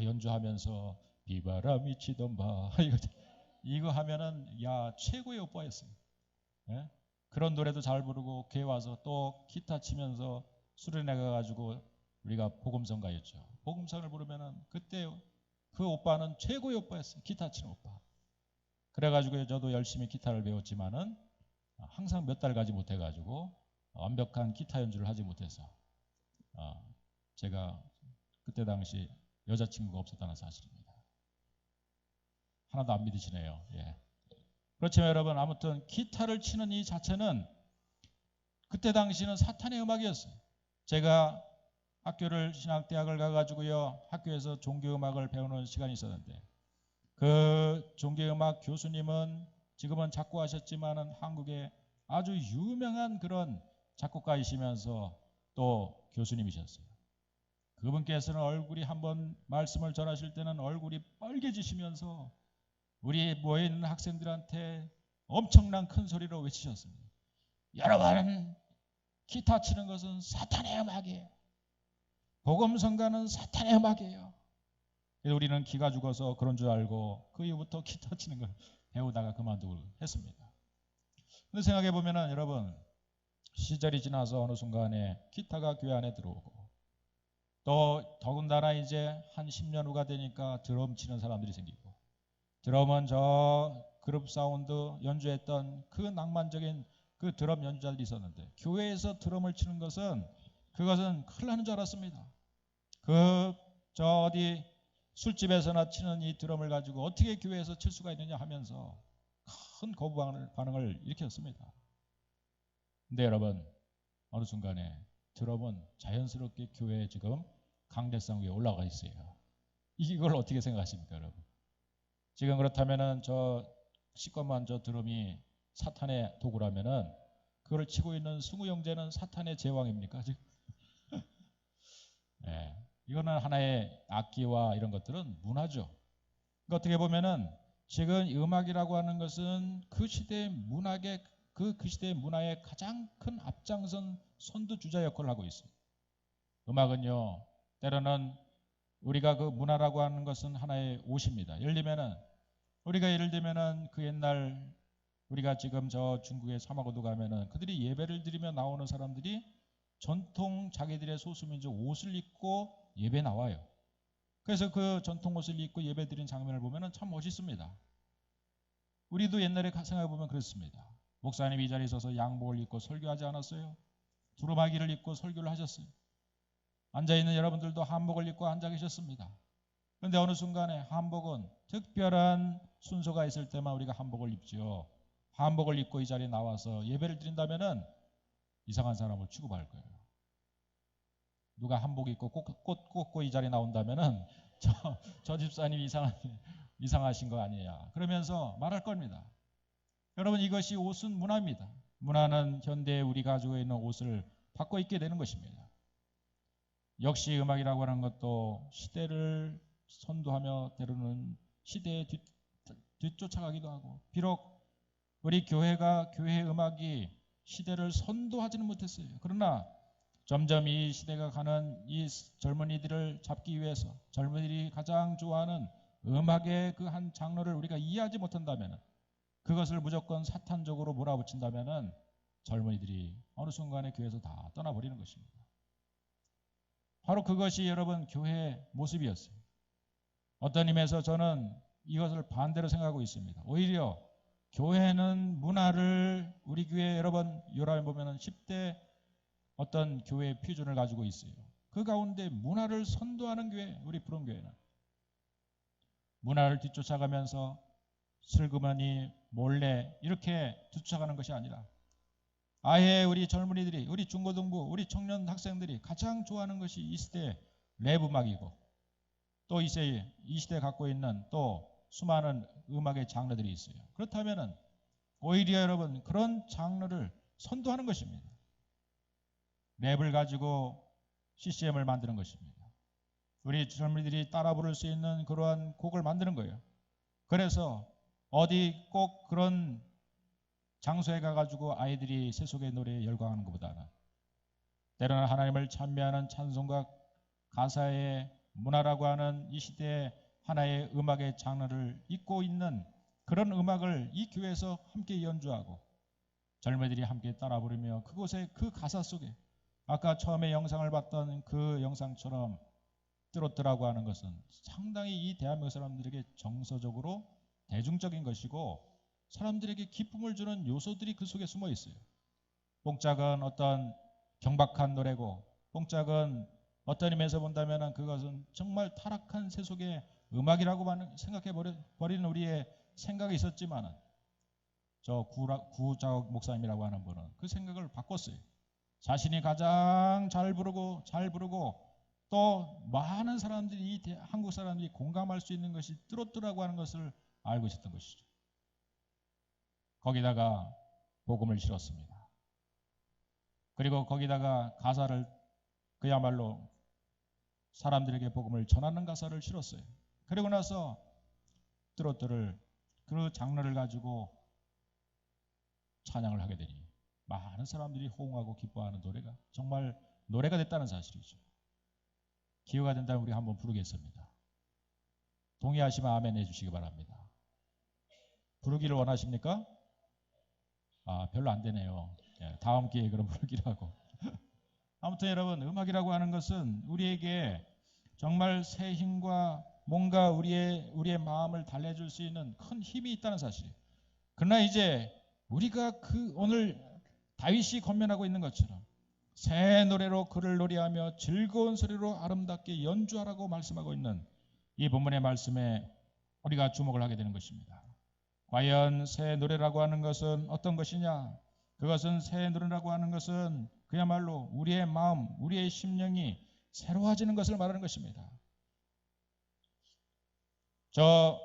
연주하면서 비바람이 치던 바 이거 하면은 야 최고의 오빠였어요. 예? 그런 노래도 잘 부르고 교회 와서 또 기타 치면서 수련회 가가지고 우리가 복음성가였죠. 복음성을 부르면은 그때 그 오빠는 최고의 오빠였어요. 기타 치는 오빠. 그래가지고 저도 열심히 기타를 배웠지만은 항상 몇 달 가지 못해가지고 완벽한 기타 연주를 하지 못해서 제가 그때 당시 여자친구가 없었다는 사실입니다. 하나도 안 믿으시네요. 예. 그렇지만 여러분 아무튼 기타를 치는 이 자체는 그때 당시는 사탄의 음악이었어요. 제가 학교를 신학대학을 가가지고요 학교에서 종교음악을 배우는 시간이 있었는데 그 종교음악 교수님은 지금은 작곡하셨지만은 한국에 아주 유명한 그런 작곡가이시면서 또 교수님이셨어요. 그분께서는 얼굴이 한번 말씀을 전하실 때는 얼굴이 빨개지시면서 우리 모여있는 학생들한테 엄청난 큰 소리로 외치셨습니다. 여러분, 기타 치는 것은 사탄의 음악이에요. 복음성가는 사탄의 음악이에요. 그래서 우리는 기가 죽어서 그런 줄 알고 그 이후부터 기타 치는 걸 배우다가 그만두고 했습니다. 근데 생각해 보면은 여러분 시절이 지나서 어느 순간에 기타가 교회 안에 들어오고 또 더군다나 이제 한 10년 후가 되니까 드럼 치는 사람들이 생기고 드럼은 저 그룹 사운드 연주했던 그 낭만적인 그 드럼 연주자들이 있었는데 교회에서 드럼을 치는 것은 그것은 큰일 나는 줄 알았습니다. 저 어디 술집에서나 치는 이 드럼을 가지고 어떻게 교회에서 칠 수가 있느냐 하면서 큰 거부 반응을 일으켰습니다. 근데 여러분 어느 순간에 드럼은 자연스럽게 교회에 지금 강대상 위에 올라가 있어요. 이걸 어떻게 생각하십니까 여러분? 지금 그렇다면은 저 시꺼먼 저 드럼이 사탄의 도구라면은 그걸 치고 있는 승우 형제는 사탄의 제왕입니까 지금? 네, 이거는 하나의 악기와 이런 것들은 문화죠. 그러니까 어떻게 보면은 지금 음악이라고 하는 것은 그 시대의 문학의 그 시대의 문화의 가장 큰 앞장선 선두주자 역할을 하고 있어요. 음악은요 때로는 우리가 그 문화라고 하는 것은 하나의 옷입니다. 예를 들면은 그 옛날 우리가 지금 저 중국의 사마고도 가면은 그들이 예배를 드리며 나오는 사람들이 전통 자기들의 소수민족 옷을 입고 예배 나와요. 그래서 그 전통 옷을 입고 예배 드리는 장면을 보면은 참 멋있습니다. 우리도 옛날에 생각해 보면 그렇습니다. 목사님이 이 자리에 서서 양복을 입고 설교하지 않았어요? 두루마기를 입고 설교를 하셨어요. 앉아있는 여러분들도 한복을 입고 앉아 계셨습니다. 그런데 어느 순간에 한복은 특별한 순서가 있을 때만 우리가 한복을 입죠. 한복을 입고 이 자리에 나와서 예배를 드린다면은 이상한 사람을 취급할 거예요. 누가 한복 입고 꽃 꽂고 이 자리에 나온다면은 저 집사님 이상하신 거 아니냐 그러면서 말할 겁니다. 여러분 이것이 옷은 문화입니다. 문화는 현대에 우리가 가지고 있는 옷을 바꿔 입게 되는 것입니다. 역시 음악이라고 하는 것도 시대를 선도하며 때로는 시대에 뒤쫓아가기도 하고 비록 우리 교회가 교회의 음악이 시대를 선도하지는 못했어요. 그러나 점점 이 시대가 가는 이 젊은이들을 잡기 위해서 젊은이들이 가장 좋아하는 음악의 그 한 장르를 우리가 이해하지 못한다면 그것을 무조건 사탄적으로 몰아붙인다면 젊은이들이 어느 순간에 교회에서 다 떠나버리는 것입니다. 바로 그것이 여러분 교회의 모습이었어요. 어떤 의미에서 저는 이것을 반대로 생각하고 있습니다. 오히려 교회는 문화를 우리 교회 여러분 요람에 보면은 10대 어떤 교회의 표준을 가지고 있어요. 그 가운데 문화를 선도하는 교회, 우리 푸른교회는 문화를 뒤쫓아가면서 슬그머니 몰래 이렇게 뒤쫓아가는 것이 아니라 아예 우리 젊은이들이, 우리 중고등부, 우리 청년 학생들이 가장 좋아하는 것이 이 시대의 랩 음악이고 또 이 시대에 갖고 있는 또 수많은 음악의 장르들이 있어요. 그렇다면은 오히려 여러분 그런 장르를 선도하는 것입니다. 랩을 가지고 CCM을 만드는 것입니다. 우리 젊은이들이 따라 부를 수 있는 그러한 곡을 만드는 거예요. 그래서 어디 꼭 그런 장소에 가가지고 아이들이 세속의 노래에 열광하는 것보다는 때로는 하나님을 찬미하는 찬송가 가사의 문화라고 하는 이 시대의 하나의 음악의 장르를 잇고 있는 그런 음악을 이 교회에서 함께 연주하고 젊은이들이 함께 따라 부르며 그곳에 그 가사 속에 아까 처음에 영상을 봤던 그 영상처럼 트로트라고 하는 것은 상당히 이 대한민국 사람들에게 정서적으로 대중적인 것이고 사람들에게 기쁨을 주는 요소들이 그 속에 숨어 있어요. 뽕짝은 어떤 경박한 노래고 뽕짝은 어떤 의미에서 본다면 그것은 정말 타락한 세속의 음악이라고 생각해 버리는 우리의 생각이 있었지만은 저 구자옥 목사님이라고 하는 분은 그 생각을 바꿨어요. 자신이 가장 잘 부르고 또 많은 사람들이 한국 사람들이 공감할 수 있는 것이 트로트라고 하는 것을 알고 있었던 것이죠. 거기다가 복음을 실었습니다. 그리고 거기다가 가사를 그야말로 사람들에게 복음을 전하는 가사를 실었어요. 그리고 나서 트로트를 그 장르를 가지고 찬양을 하게 되니 많은 사람들이 호응하고 기뻐하는 노래가 정말 노래가 됐다는 사실이죠. 기회가 된다면 우리 한번 부르겠습니다. 동의하시면 아멘 해주시기 바랍니다. 부르기를 원하십니까? 별로 안 되네요. 다음 기회에 그럼 부르기로 하고. 아무튼 여러분 음악이라고 하는 것은 우리에게 정말 새 힘과 뭔가 우리의 마음을 달래줄 수 있는 큰 힘이 있다는 사실이에요. 그러나 이제 우리가 오늘 다윗이 권면하고 있는 것처럼 새 노래로 그를 노래하며 즐거운 소리로 아름답게 연주하라고 말씀하고 있는 이 본문의 말씀에 우리가 주목을 하게 되는 것입니다. 과연 새 노래라고 하는 것은 어떤 것이냐? 그것은 새 노래라고 하는 것은 그야말로 우리의 마음, 우리의 심령이 새로워지는 것을 말하는 것입니다. 저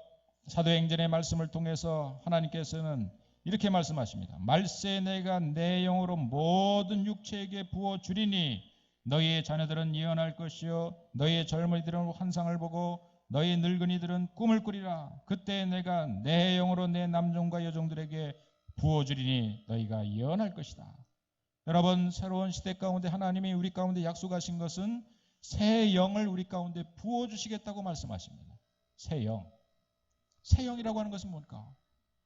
사도행전의 말씀을 통해서 하나님께서는 이렇게 말씀하십니다. 말세 내가 내 영으로 모든 육체에게 부어주리니 너희의 자녀들은 예언할 것이요 너희의 젊은이들은 환상을 보고 너희 늙은이들은 꿈을 꾸리라. 그때 내가 내 영으로 내 남종과 여종들에게 부어주리니 너희가 예언할 것이다. 여러분 새로운 시대 가운데 하나님이 우리 가운데 약속하신 것은 새 영을 우리 가운데 부어주시겠다고 말씀하십니다. 새 영. 새 영이라고 하는 것은 뭘까?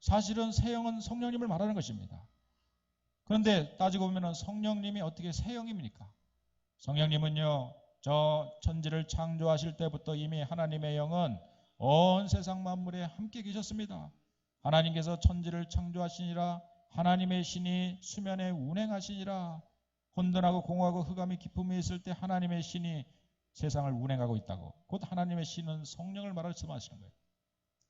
사실은 새 영은 성령님을 말하는 것입니다. 그런데 따지고 보면 성령님이 어떻게 새 영입니까? 성령님은요. 저 천지를 창조하실 때부터 이미 하나님의 영은 온 세상 만물에 함께 계셨습니다. 하나님께서 천지를 창조하시니라 하나님의 신이 수면에 운행하시니라. 혼돈하고 공허하고 흑암이 기품이 있을 때 하나님의 신이 세상을 운행하고 있다고. 곧 하나님의 신은 성령을 말씀하시는 거예요.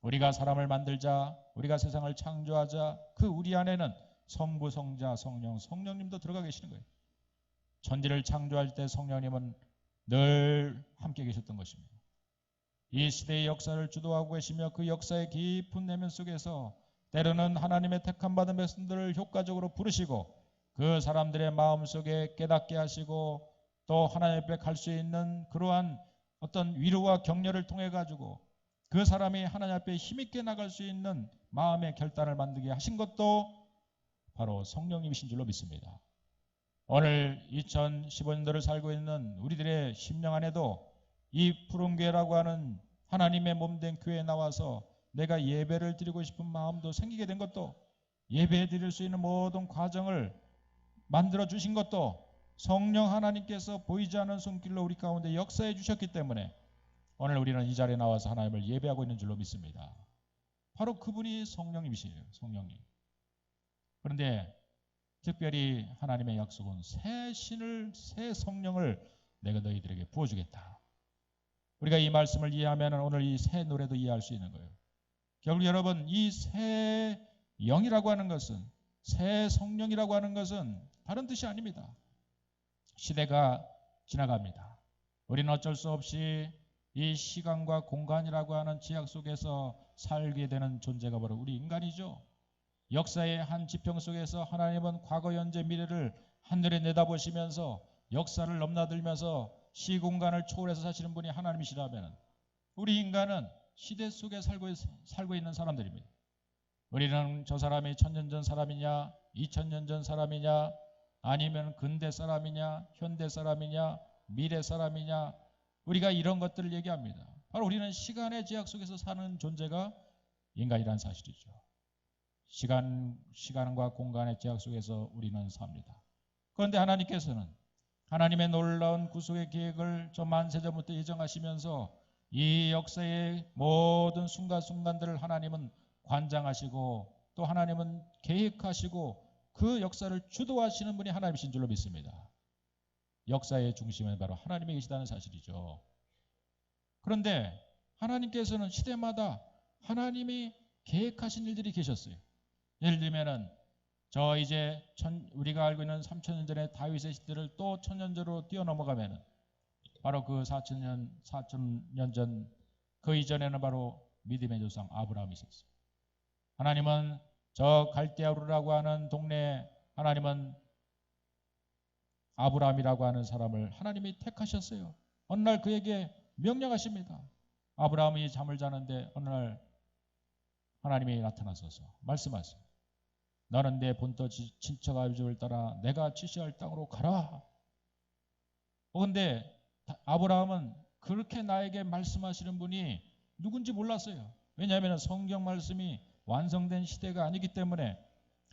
우리가 사람을 만들자, 우리가 세상을 창조하자 그 우리 안에는 성부, 성자, 성령님도 들어가 계시는 거예요. 천지를 창조할 때 성령님은 늘 함께 계셨던 것입니다. 이 시대의 역사를 주도하고 계시며 그 역사의 깊은 내면 속에서 때로는 하나님의 택함 받은 백성들을 효과적으로 부르시고 그 사람들의 마음속에 깨닫게 하시고 또 하나님 앞에 갈 수 있는 그러한 어떤 위로와 격려를 통해 가지고 그 사람이 하나님 앞에 힘있게 나갈 수 있는 마음의 결단을 만들게 하신 것도 바로 성령님이신 줄로 믿습니다. 오늘 2015년도를 살고 있는 우리들의 심령 안에도 이 푸른 교회라고 하는 하나님의 몸된 교회에 나와서 내가 예배를 드리고 싶은 마음도 생기게 된 것도 예배 드릴 수 있는 모든 과정을 만들어 주신 것도 성령 하나님께서 보이지 않는 손길로 우리 가운데 역사해 주셨기 때문에 오늘 우리는 이 자리에 나와서 하나님을 예배하고 있는 줄로 믿습니다. 바로 그분이 성령님이시에요. 성령님. 그런데 특별히 하나님의 약속은 새 신을 새 성령을 내가 너희들에게 부어주겠다. 우리가 이 말씀을 이해하면 오늘 이 새 노래도 이해할 수 있는 거예요. 결국 여러분 이 새 영이라고 하는 것은 새 성령이라고 하는 것은 다른 뜻이 아닙니다. 시대가 지나갑니다. 우리는 어쩔 수 없이 이 시간과 공간이라고 하는 지약 속에서 살게 되는 존재가 바로 우리 인간이죠. 역사의 한 지평 속에서 하나님은 과거, 현재, 미래를 하늘에 내다보시면서 역사를 넘나들면서 시공간을 초월해서 사시는 분이 하나님이시라면 우리 인간은 시대 속에 살고 있는 사람들입니다. 우리는 저 사람이 1000년 전 사람이냐, 2000년 전 사람이냐, 아니면 근대 사람이냐, 현대 사람이냐, 미래 사람이냐, 우리가 이런 것들을 얘기합니다. 바로 우리는 시간의 제약 속에서 사는 존재가 인간이라는 사실이죠. 시간과 공간의 제약 속에서 우리는 삽니다. 그런데 하나님께서는 하나님의 놀라운 구속의 계획을 저 만세전부터 예정하시면서 이 역사의 모든 순간순간들을 하나님은 관장하시고 또 하나님은 계획하시고 그 역사를 주도하시는 분이 하나님이신 줄로 믿습니다. 역사의 중심은 바로 하나님이 계시다는 사실이죠. 그런데 하나님께서는 시대마다 하나님이 계획하신 일들이 계셨어요. 예를 들면은 저 이제 우리가 알고 있는 3000년 전의 다윗의 시대를 또 1000년 전으로 뛰어넘어가면은 바로 그 4000년 전 그 이전에는 바로 믿음의 조상 아브라함이 있었어요. 하나님은 저 갈대아우르라고 하는 동네에 하나님은 아브라함이라고 하는 사람을 하나님이 택하셨어요. 어느 날 그에게 명령하십니다. 아브라함이 잠을 자는데 어느 날 하나님이 나타나셔서 말씀하세요. 너는 내 본토 친척 아비집을 따라 내가 지시할 땅으로 가라. 그런데 아브라함은 그렇게 나에게 말씀하시는 분이 누군지 몰랐어요. 왜냐하면 성경 말씀이 완성된 시대가 아니기 때문에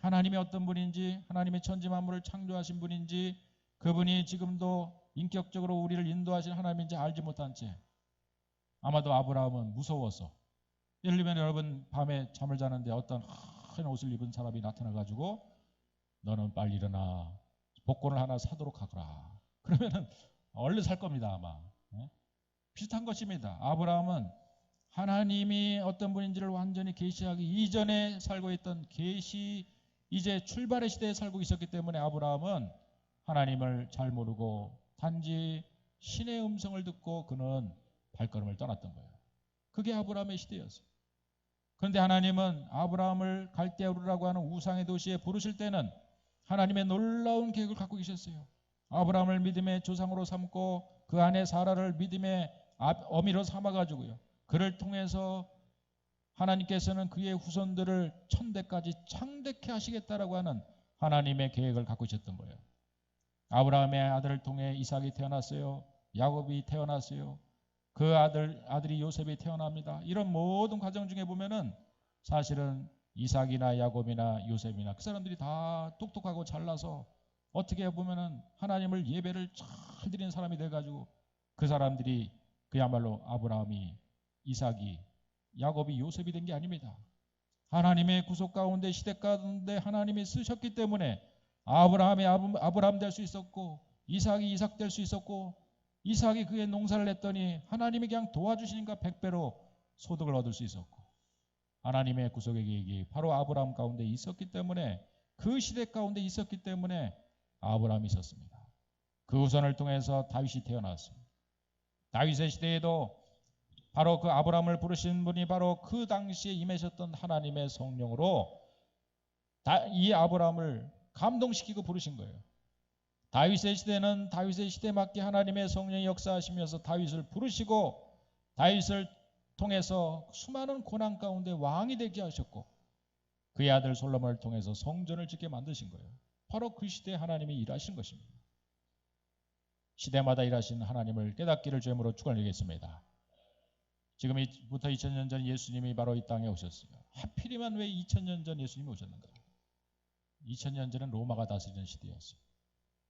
하나님이 어떤 분인지, 하나님의 천지 만물을 창조하신 분인지, 그분이 지금도 인격적으로 우리를 인도하신 하나님인지 알지 못한 채 아마도 아브라함은 무서워서, 예를 들면 여러분 밤에 잠을 자는데 어떤 큰 옷을 입은 사람이 나타나가지고 너는 빨리 일어나 복권을 하나 사도록 하거라. 그러면은 얼른 살 겁니다 아마. 비슷한 것입니다. 아브라함은 하나님이 어떤 분인지를 완전히 계시하기 이전에 살고 있던 계시 이제 출발의 시대에 살고 있었기 때문에 아브라함은 하나님을 잘 모르고 단지 신의 음성을 듣고 그는 발걸음을 떠났던 거예요. 그게 아브라함의 시대였어요. 그런데 하나님은 아브라함을 갈대아우르라고 하는 우상의 도시에 부르실 때는 하나님의 놀라운 계획을 갖고 계셨어요. 아브라함을 믿음의 조상으로 삼고 그 안에 사라를 믿음의 어미로 삼아가지고요. 그를 통해서 하나님께서는 그의 후손들을 천대까지 창대케 하시겠다라고 하는 하나님의 계획을 갖고 있었던 거예요. 아브라함의 아들을 통해 이삭이 태어났어요. 야곱이 태어났어요. 그 아들이 요셉이 태어납니다. 이런 모든 과정 중에 보면은 사실은 이삭이나 야곱이나 요셉이나 그 사람들이 다 똑똑하고 잘나서 어떻게 보면은 하나님을 예배를 잘 드리는 사람이 돼가지고 그 사람들이 그야말로 아브라함이 이삭이 야곱이 요셉이 된 게 아닙니다. 하나님의 구속 가운데 시대 가운데 하나님이 쓰셨기 때문에 아브라함이 아브라함 될 수 있었고 이삭이 이삭 될 수 있었고 이삭이 그의 농사를 냈더니 하나님이 그냥 도와주시니까 100배로 소득을 얻을 수 있었고 하나님의 구속의 계획이 바로 아브라함 가운데 있었기 때문에 그 시대 가운데 있었기 때문에 아브라함이 있었습니다. 그 후손을 통해서 다윗이 태어났습니다. 다윗의 시대에도 바로 그 아브라함을 부르신 분이 바로 그 당시에 임하셨던 하나님의 성령으로 이 아브라함을 감동시키고 부르신 거예요. 다윗의 시대는 다윗의 시대에 맞게 하나님의 성령이 역사하시면서 다윗을 부르시고 다윗을 통해서 수많은 고난 가운데 왕이 되게 하셨고 그의 아들 솔로몬을 통해서 성전을 짓게 만드신 거예요. 바로 그 시대에 하나님이 일하신 것입니다. 시대마다 일하신 하나님을 깨닫기를 주님으로 축원드리겠습니다. 지금부터 2000년 전 예수님이 바로 이 땅에 오셨어요. 하필이면 왜 2000년 전 예수님이 오셨는가? 2000년 전은 로마가 다스리는 시대였어요.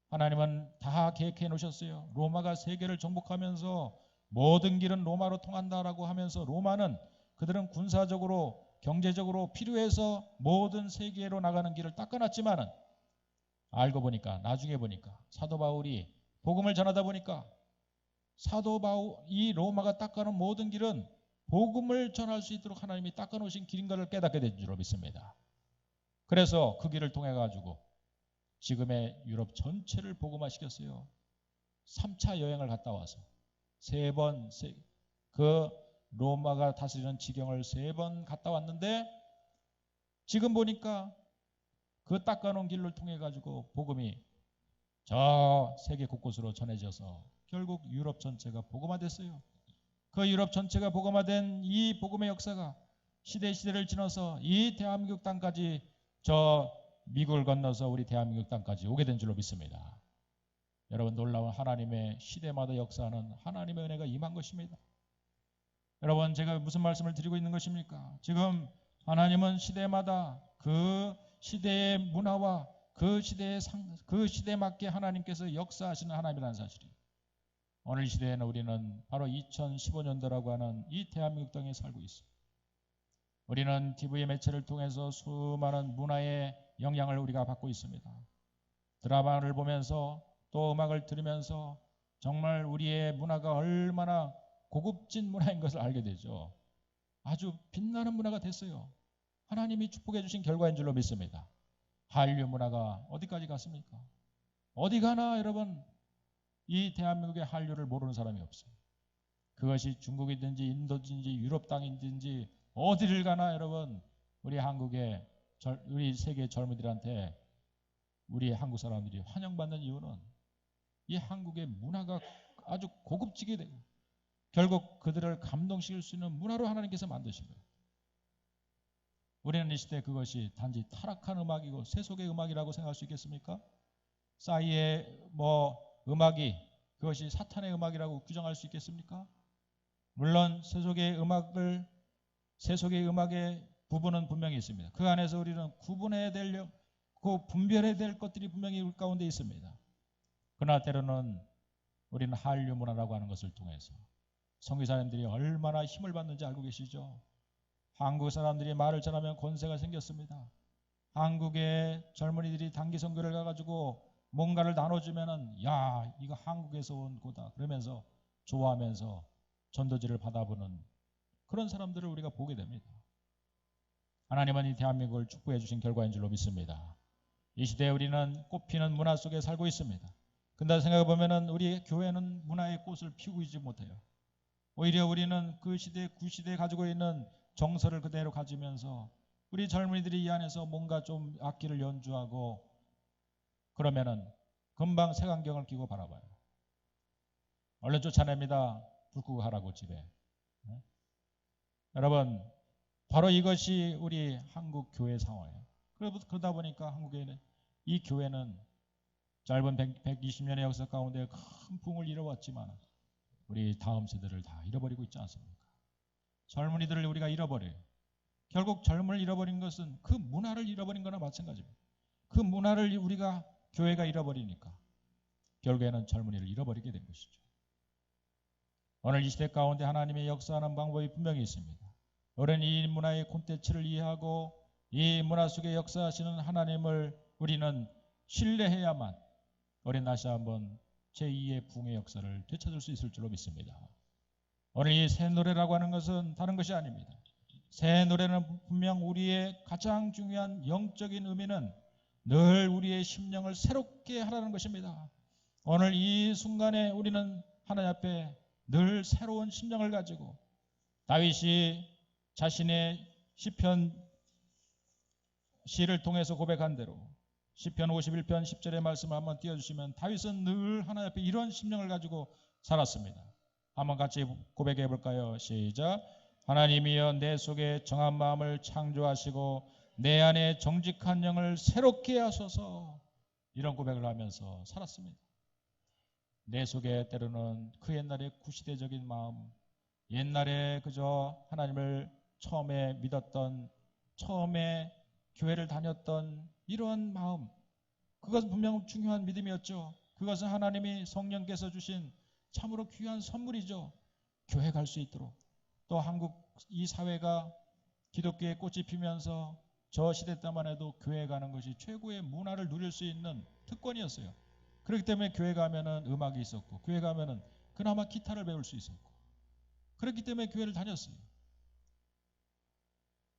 하나님은 다 계획해 놓으셨어요. 로마가 세계를 정복하면서 모든 길은 로마로 통한다라고 하면서 로마는 그들은 군사적으로 경제적으로 필요해서 모든 세계로 나가는 길을 닦아놨지만은 알고 보니까 나중에 보니까 사도 바울이 복음을 전하다 보니까 사도 바울 이 로마가 닦아놓은 모든 길은 복음을 전할 수 있도록 하나님이 닦아놓으신 길인 것을 깨닫게 된 줄로 믿습니다. 그래서 그 길을 통해 가지고 지금의 유럽 전체를 복음화시켰어요. 3차 여행을 갔다 와서 그 로마가 다스리는 지경을 3번 갔다 왔는데 지금 보니까 그 닦아놓은 길을 통해 가지고 복음이 저 세계 곳곳으로 전해져서 결국 유럽 전체가 복음화됐어요. 그 유럽 전체가 복음화된 이 복음의 역사가 시대를 지나서 이 대한민국 땅까지 저 미국을 건너서 우리 대한민국 땅까지 오게 된 줄로 믿습니다. 여러분, 놀라운 하나님의 시대마다 역사하는 하나님의 은혜가 임한 것입니다. 여러분, 제가 무슨 말씀을 드리고 있는 것입니까? 지금 하나님은 시대마다 그 시대의 문화와 그 시대에 맞게 하나님께서 역사하시는 하나님이라는 사실이, 오늘 이 시대에는 우리는 바로 2015년도라고 하는 이 대한민국 땅에 살고 있습니다. 우리는 TV 매체를 통해서 수많은 문화의 영향을 우리가 받고 있습니다. 드라마를 보면서 또 음악을 들으면서 정말 우리의 문화가 얼마나 고급진 문화인 것을 알게 되죠. 아주 빛나는 문화가 됐어요. 하나님이 축복해 주신 결과인 줄로 믿습니다. 한류 문화가 어디까지 갔습니까? 어디 가나 여러분, 이 대한민국의 한류를 모르는 사람이 없어요. 그것이 중국이든지 인도든지 유럽 땅이든지 어디를 가나 여러분, 우리 한국의 우리 세계 젊은이들한테 우리 한국 사람들이 환영받는 이유는 이 한국의 문화가 아주 고급지게 되고 결국 그들을 감동시킬 수 있는 문화로 하나님께서 만드신 거예요. 우리는 이 시대에 그것이 단지 타락한 음악이고 세속의 음악이라고 생각할 수 있겠습니까? 싸이의 음악이 그것이 사탄의 음악이라고 규정할 수 있겠습니까? 물론 세속의 음악의 부분은 분명히 있습니다. 그 안에서 우리는 분별해야 될 것들이 분명히 우리 가운데 있습니다. 그러나 때로는 우리는 한류 문화라고 하는 것을 통해서 선교사님들이 얼마나 힘을 받는지 알고 계시죠? 한국 사람들이 말을 잘하면 권세가 생겼습니다. 한국의 젊은이들이 단기 선교를 가가지고 뭔가를 나눠주면은 야, 이거 한국에서 온 거다 그러면서 좋아하면서 전도지를 받아보는 그런 사람들을 우리가 보게 됩니다. 하나님은 이 대한민국을 축복해 주신 결과인 줄로 믿습니다. 이 시대에 우리는 꽃피는 문화 속에 살고 있습니다. 근데 생각해 보면은 우리 교회는 문화의 꽃을 피우고 있지 못해요. 오히려 우리는 그 시대에 가지고 있는 정서를 그대로 가지면서 우리 젊은이들이 이 안에서 뭔가 좀 악기를 연주하고 그러면은 금방 색안경을 끼고 바라봐요. 얼른 쫓아냅니다. 불 끄고 하라고 집에. 네? 여러분, 바로 이것이 우리 한국 교회 상황이에요. 그러다 보니까 한국에는 이 교회는 짧은 120년의 역사 가운데 큰 부흥을 이뤄왔지만 우리 다음 세대를 다 잃어버리고 있지 않습니까? 젊은이들을 우리가 잃어버려요. 결국 젊음을 잃어버린 것은 그 문화를 잃어버린 거나 마찬가지입니다. 그 문화를 우리가 교회가 잃어버리니까 결국에는 젊은이를 잃어버리게 된 것이죠. 오늘 이 시대 가운데 하나님의 역사하는 방법이 분명히 있습니다. 우리는 이 문화의 콘텐츠를 이해하고 이 문화 속에 역사하시는 하나님을 우리는 신뢰해야만 우리는 다시 한번 제2의 부흥의 역사를 되찾을 수 있을 줄로 믿습니다. 오늘 이 새 노래라고 하는 것은 다른 것이 아닙니다. 새 노래는 분명 우리의 가장 중요한 영적인 의미는 늘 우리의 심령을 새롭게 하라는 것입니다. 오늘 이 순간에 우리는 하나님 앞에 늘 새로운 심령을 가지고 다윗이 자신의 시편 시를 통해서 고백한 대로 시편 51편 10절의 말씀을 한번 띄워주시면 다윗은 늘 하나님 앞에 이런 심령을 가지고 살았습니다. 한번 같이 고백해 볼까요? 시작. 하나님이여 내 속에 정한 마음을 창조하시고 내 안에 정직한 영을 새롭게 하소서. 이런 고백을 하면서 살았습니다. 내 속에 때로는 그 옛날의 구시대적인 마음, 옛날에 그저 하나님을 처음에 믿었던, 처음에 교회를 다녔던 이런 마음, 그것은 분명 중요한 믿음이었죠. 그것은 하나님이 성령께서 주신 참으로 귀한 선물이죠. 교회 갈 수 있도록. 또 한국 이 사회가 기독교의 꽃이 피면서 저 시대 때만 해도 교회 가는 것이 최고의 문화를 누릴 수 있는 특권이었어요. 그렇기 때문에 교회 가면은 음악이 있었고, 교회 가면은 그나마 기타를 배울 수 있었고, 그렇기 때문에 교회를 다녔어요.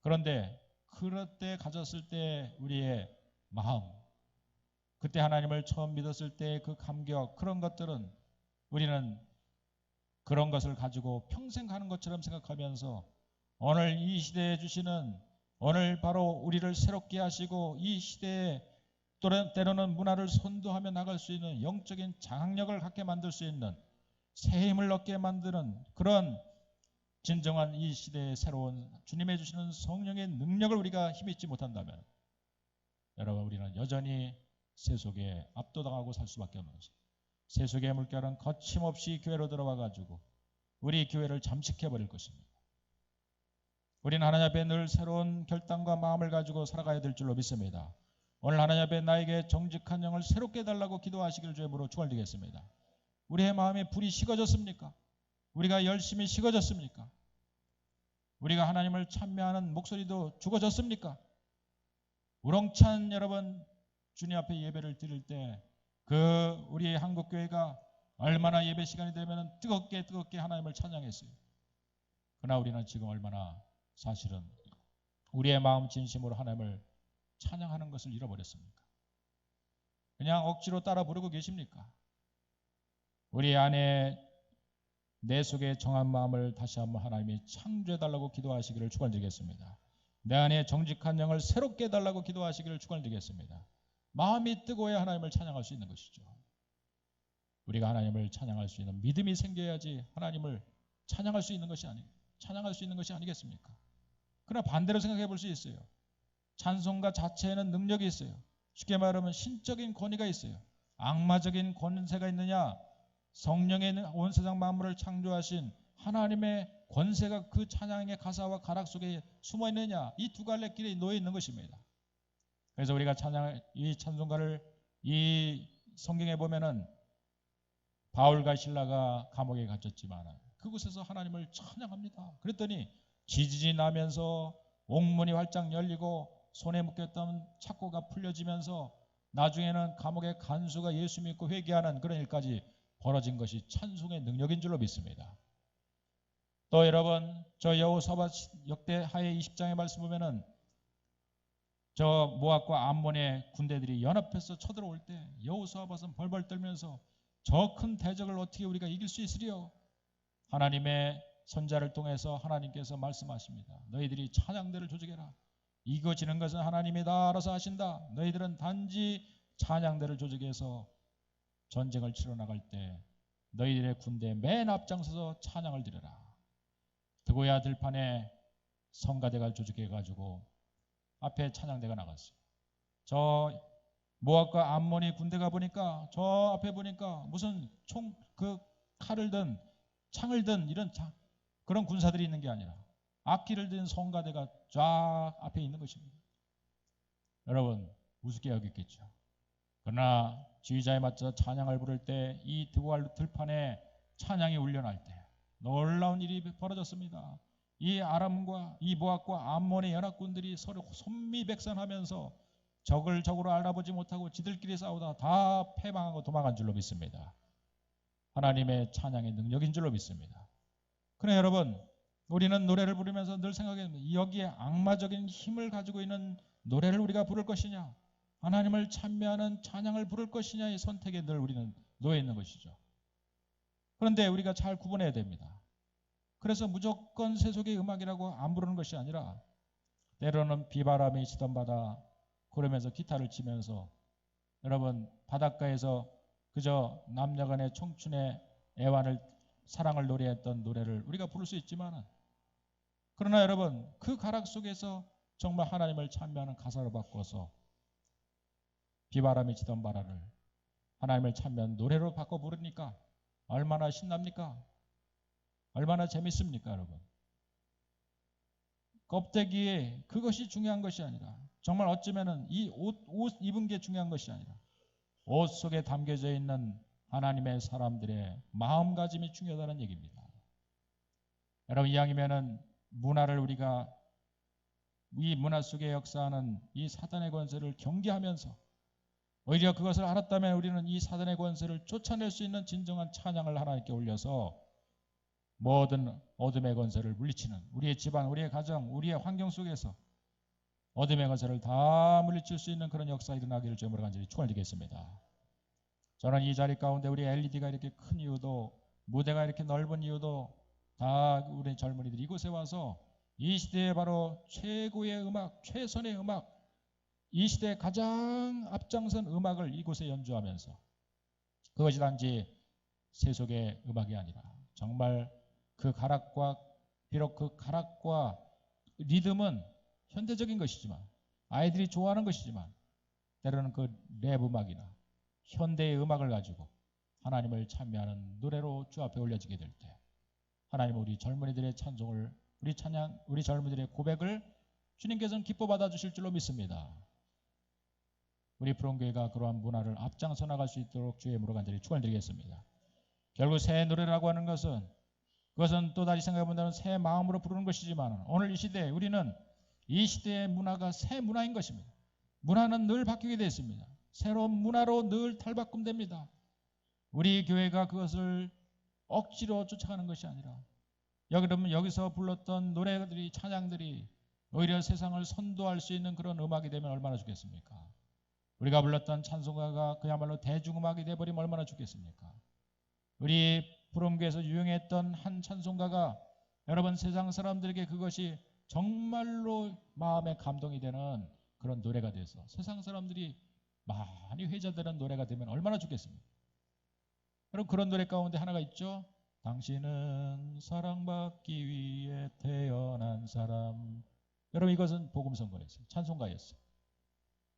그런데 그럴 때 가졌을 때 우리의 마음, 그때 하나님을 처음 믿었을 때 그 감격, 그런 것들은 우리는 그런 것을 가지고 평생 가는 것처럼 생각하면서 오늘 이 시대에 주시는, 오늘 바로 우리를 새롭게 하시고 이 시대에 때로는 문화를 선도하며 나갈 수 있는 영적인 장악력을 갖게 만들 수 있는 새 힘을 얻게 만드는 그런 진정한 이 시대의 새로운 주님의 주시는 성령의 능력을 우리가 힘입지 못한다면 여러분 우리는 여전히 세속에 압도당하고 살 수밖에 없는 것입니다. 세속의 물결은 거침없이 교회로 들어와 가지고 우리 교회를 잠식해버릴 것입니다. 우리는 하나님 앞에 늘 새로운 결단과 마음을 가지고 살아가야 될 줄로 믿습니다. 오늘 하나님 앞에 나에게 정직한 영을 새롭게 해달라고 기도하시기를 주님으로 축원드리겠습니다. 우리의 마음에 불이 식어졌습니까? 우리가 열심히 식어졌습니까? 우리가 하나님을 찬미하는 목소리도 죽어졌습니까? 우렁찬 여러분 주님 앞에 예배를 드릴 때 그 우리의 한국교회가 얼마나 예배 시간이 되면 뜨겁게 하나님을 찬양했어요. 그러나 우리는 지금 얼마나 사실은 우리의 마음 진심으로 하나님을 찬양하는 것을 잃어버렸습니까? 그냥 억지로 따라 부르고 계십니까? 우리 안에 내 속에 정한 마음을 다시 한번 하나님이 창조해달라고 기도하시기를 축원드리겠습니다. 내 안에 정직한 영을 새롭게 해달라고 기도하시기를 축원드리겠습니다. 마음이 뜨거워야 하나님을 찬양할 수 있는 것이죠. 우리가 하나님을 찬양할 수 있는 믿음이 생겨야지 하나님을 찬양할 수 있는 것이 아니겠습니까? 그러나 반대로 생각해 볼 수 있어요. 찬송가 자체에는 능력이 있어요. 쉽게 말하면 신적인 권위가 있어요. 악마적인 권세가 있느냐? 성령의 온 세상 만물을 창조하신 하나님의 권세가 그 찬양의 가사와 가락 속에 숨어 있느냐? 이 두 갈래 길에 놓여 있는 것입니다. 그래서 우리가 이 찬송가를 이 성경에 보면은 바울과 실라가 감옥에 갇혔지만 그곳에서 하나님을 찬양합니다. 그랬더니 지진이 나면서 옥문이 활짝 열리고 손에 묶였던 착고가 풀려지면서 나중에는 감옥의 간수가 예수 믿고 회개하는 그런 일까지 벌어진 것이 찬송의 능력인 줄로 믿습니다. 또 여러분 저 여호사밧 역대하의 20장의 말씀 보면은 저 모압과 암몬의 군대들이 연합해서 쳐들어올 때 여호사밧은 벌벌 떨면서 저 큰 대적을 어떻게 우리가 이길 수 있으리요? 하나님의 선자를 통해서 하나님께서 말씀하십니다. 너희들이 찬양대를 조직해라. 이겨지는 것은 하나님이 다 알아서 하신다. 너희들은 단지 찬양대를 조직해서 전쟁을 치러 나갈 때 너희들의 군대 맨 앞장서서 찬양을 드려라. 드고야 들판에 성가대가 조직해가지고 앞에 찬양대가 나갔어요. 저 모압과 암몬이 군대가 보니까 저 앞에 보니까 무슨 칼을 든 창을 든 이런 그런 군사들이 있는 게 아니라 악기를 든 성가대가 쫙 앞에 있는 것입니다. 여러분 우습게 여겼겠죠. 그러나 지휘자에 맞춰 찬양을 부를 때 이 드고알 들판에 찬양이 울려날 때 놀라운 일이 벌어졌습니다. 이 아람과 이 모압과 암몬의 연합군들이 서로 손미백산하면서 적을 적으로 알아보지 못하고 지들끼리 싸우다 다 패망하고 도망간 줄로 믿습니다. 하나님의 찬양의 능력인 줄로 믿습니다. 그러나 여러분 우리는 노래를 부르면서 늘 생각합니다. 여기에 악마적인 힘을 가지고 있는 노래를 우리가 부를 것이냐 하나님을 찬미하는 찬양을 부를 것이냐의 선택에 늘 우리는 놓여 있는 것이죠. 그런데 우리가 잘 구분해야 됩니다. 그래서 무조건 세속의 음악이라고 안 부르는 것이 아니라 때로는 비바람이 치던 바다 그러면서 기타를 치면서 여러분 바닷가에서 그저 남녀간의 청춘의 애환을 사랑을 노래했던 노래를 우리가 부를 수 있지만 그러나 여러분 그 가락 속에서 정말 하나님을 찬미하는 가사로 바꿔서 비바람이 치던 바다를 하나님을 찬미하는 노래로 바꿔 부르니까 얼마나 신납니까? 얼마나 재밌습니까 여러분? 껍데기에 그것이 중요한 것이 아니라 정말 어쩌면은 이 옷 입은 게 중요한 것이 아니라 옷 속에 담겨져 있는 하나님의 사람들의 마음가짐이 중요하다는 얘기입니다. 여러분 이왕이면은 문화를 우리가 이 문화 속에 역사하는 이 사단의 권세를 경계하면서 오히려 그것을 알았다면 우리는 이 사단의 권세를 쫓아낼 수 있는 진정한 찬양을 하나님께 올려서 모든 어둠의 권세를 물리치는 우리의 집안, 우리의 가정, 우리의 환경 속에서 어둠의 권세를 다 물리칠 수 있는 그런 역사가 일어나기를 주님으로 간절히 축원드리겠습니다. 저는 이 자리 가운데 우리 LED가 이렇게 큰 이유도 무대가 이렇게 넓은 이유도 다 우리 젊은이들이 이곳에 와서 이 시대에 바로 최고의 음악, 최선의 음악 이 시대에 가장 앞장선 음악을 이곳에 연주하면서 그것이 단지 세속의 음악이 아니라 정말 그 가락과 비록 그 가락과 리듬은 현대적인 것이지만 아이들이 좋아하는 것이지만 때로는 그 랩 음악이나 현대의 음악을 가지고 하나님을 찬미하는 노래로 주 앞에 올려지게 될 때 하나님은 우리 젊은이들의 찬송을 우리 찬양 우리 젊은이들의 고백을 주님께서는 기뻐 받아주실 줄로 믿습니다. 우리 푸른교회가 그러한 문화를 앞장서 나갈 수 있도록 주의 이름으로 간절히 축원드리겠습니다. 결국 새 노래라고 하는 것은 그것은 또다시 생각해본다면 새 마음으로 부르는 것이지만 오늘 이 시대에 우리는 이 시대의 문화가 새 문화인 것입니다. 문화는 늘 바뀌게 되어 있습니다. 새로운 문화로 늘 탈바꿈됩니다. 우리 교회가 그것을 억지로 쫓아가는 것이 아니라 그러면 여기서 불렀던 노래들이 찬양들이 오히려 세상을 선도할 수 있는 그런 음악이 되면 얼마나 좋겠습니까? 우리가 불렀던 찬송가가 그야말로 대중음악이 되어버리면 얼마나 좋겠습니까? 우리 푸른교회에서 유행했던 한 찬송가가 여러분 세상 사람들에게 그것이 정말로 마음에 감동이 되는 그런 노래가 돼서 세상 사람들이 많이 회자되는 노래가 되면 얼마나 좋겠습니까? 여러분 그런 노래 가운데 하나가 있죠. 당신은 사랑받기 위해 태어난 사람. 여러분 이것은 복음성가였어요. 찬송가였어요.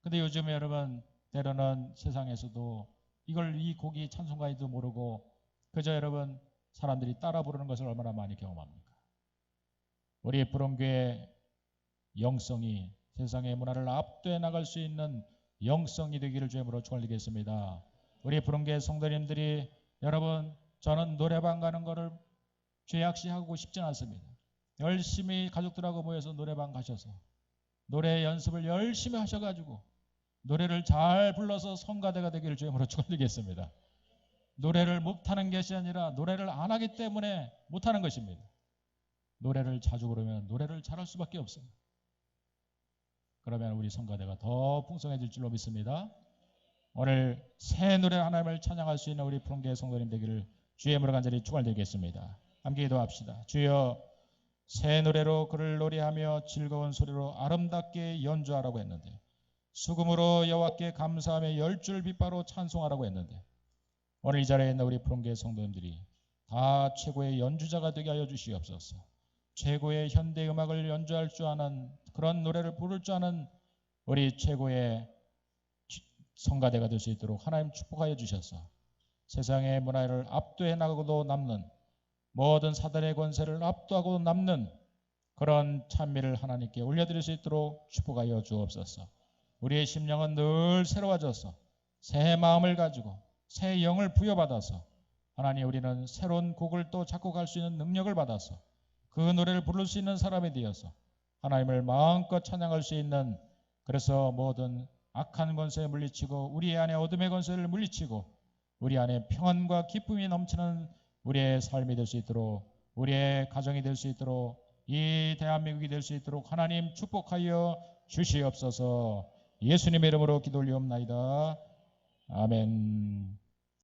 근데 요즘에 여러분 때로는 세상에서도 이 곡이 찬송가인지도 모르고 그저 여러분 사람들이 따라 부르는 것을 얼마나 많이 경험합니까? 우리 푸른교회 영성이 세상의 문화를 압도해 나갈 수 있는 영성이 되기를 주님으로 축원드리겠습니다. 우리 푸른교회 성도님들이 여러분 저는 노래방 가는 거를 죄악시하고 싶지는 않습니다. 열심히 가족들하고 모여서 노래방 가셔서 노래 연습을 열심히 하셔가지고 노래를 잘 불러서 성가대가 되기를 주님으로 축원드리겠습니다. 노래를 못하는 것이 아니라 노래를 안 하기 때문에 못하는 것입니다. 노래를 자주 부르면 노래를 잘할 수밖에 없습니다. 그러면 우리 성가대가 더 풍성해질 줄로 믿습니다. 오늘 새 노래 하나님을 찬양할 수 있는 우리 푸른교회 성도님 되기를 주의 이름으로 간절히 축원드리겠습니다. 함께 기도합시다. 주여 새 노래로 그를 노래하며 즐거운 소리로 아름답게 연주하라고 했는데 수금으로 여호와께 감사하며 열줄 빛바로 찬송하라고 했는데 오늘 이 자리에 있는 우리 푸른교회 성도님들이 다 최고의 연주자가 되게 하여 주시옵소서. 최고의 현대음악을 연주할 줄 아는 그런 노래를 부를 줄 아는 우리 최고의 성가대가 될 수 있도록 하나님 축복하여 주셔서 세상의 문화를 압도해 나가고도 남는 모든 사단의 권세를 압도하고 남는 그런 찬미를 하나님께 올려드릴 수 있도록 축복하여 주옵소서. 우리의 심령은 늘 새로워져서 새 마음을 가지고 새 영을 부여받아서 하나님 우리는 새로운 곡을 또 작곡할 수 있는 능력을 받아서 그 노래를 부를 수 있는 사람이 되어서 하나님을 마음껏 찬양할 수 있는 그래서 모든 악한 권세를 물리치고 우리 안에 어둠의 권세를 물리치고 우리 안에 평안과 기쁨이 넘치는 우리의 삶이 될 수 있도록 우리의 가정이 될 수 있도록 이 대한민국이 될 수 있도록 하나님 축복하여 주시옵소서. 예수님의 이름으로 기도 올리옵나이다. 아멘.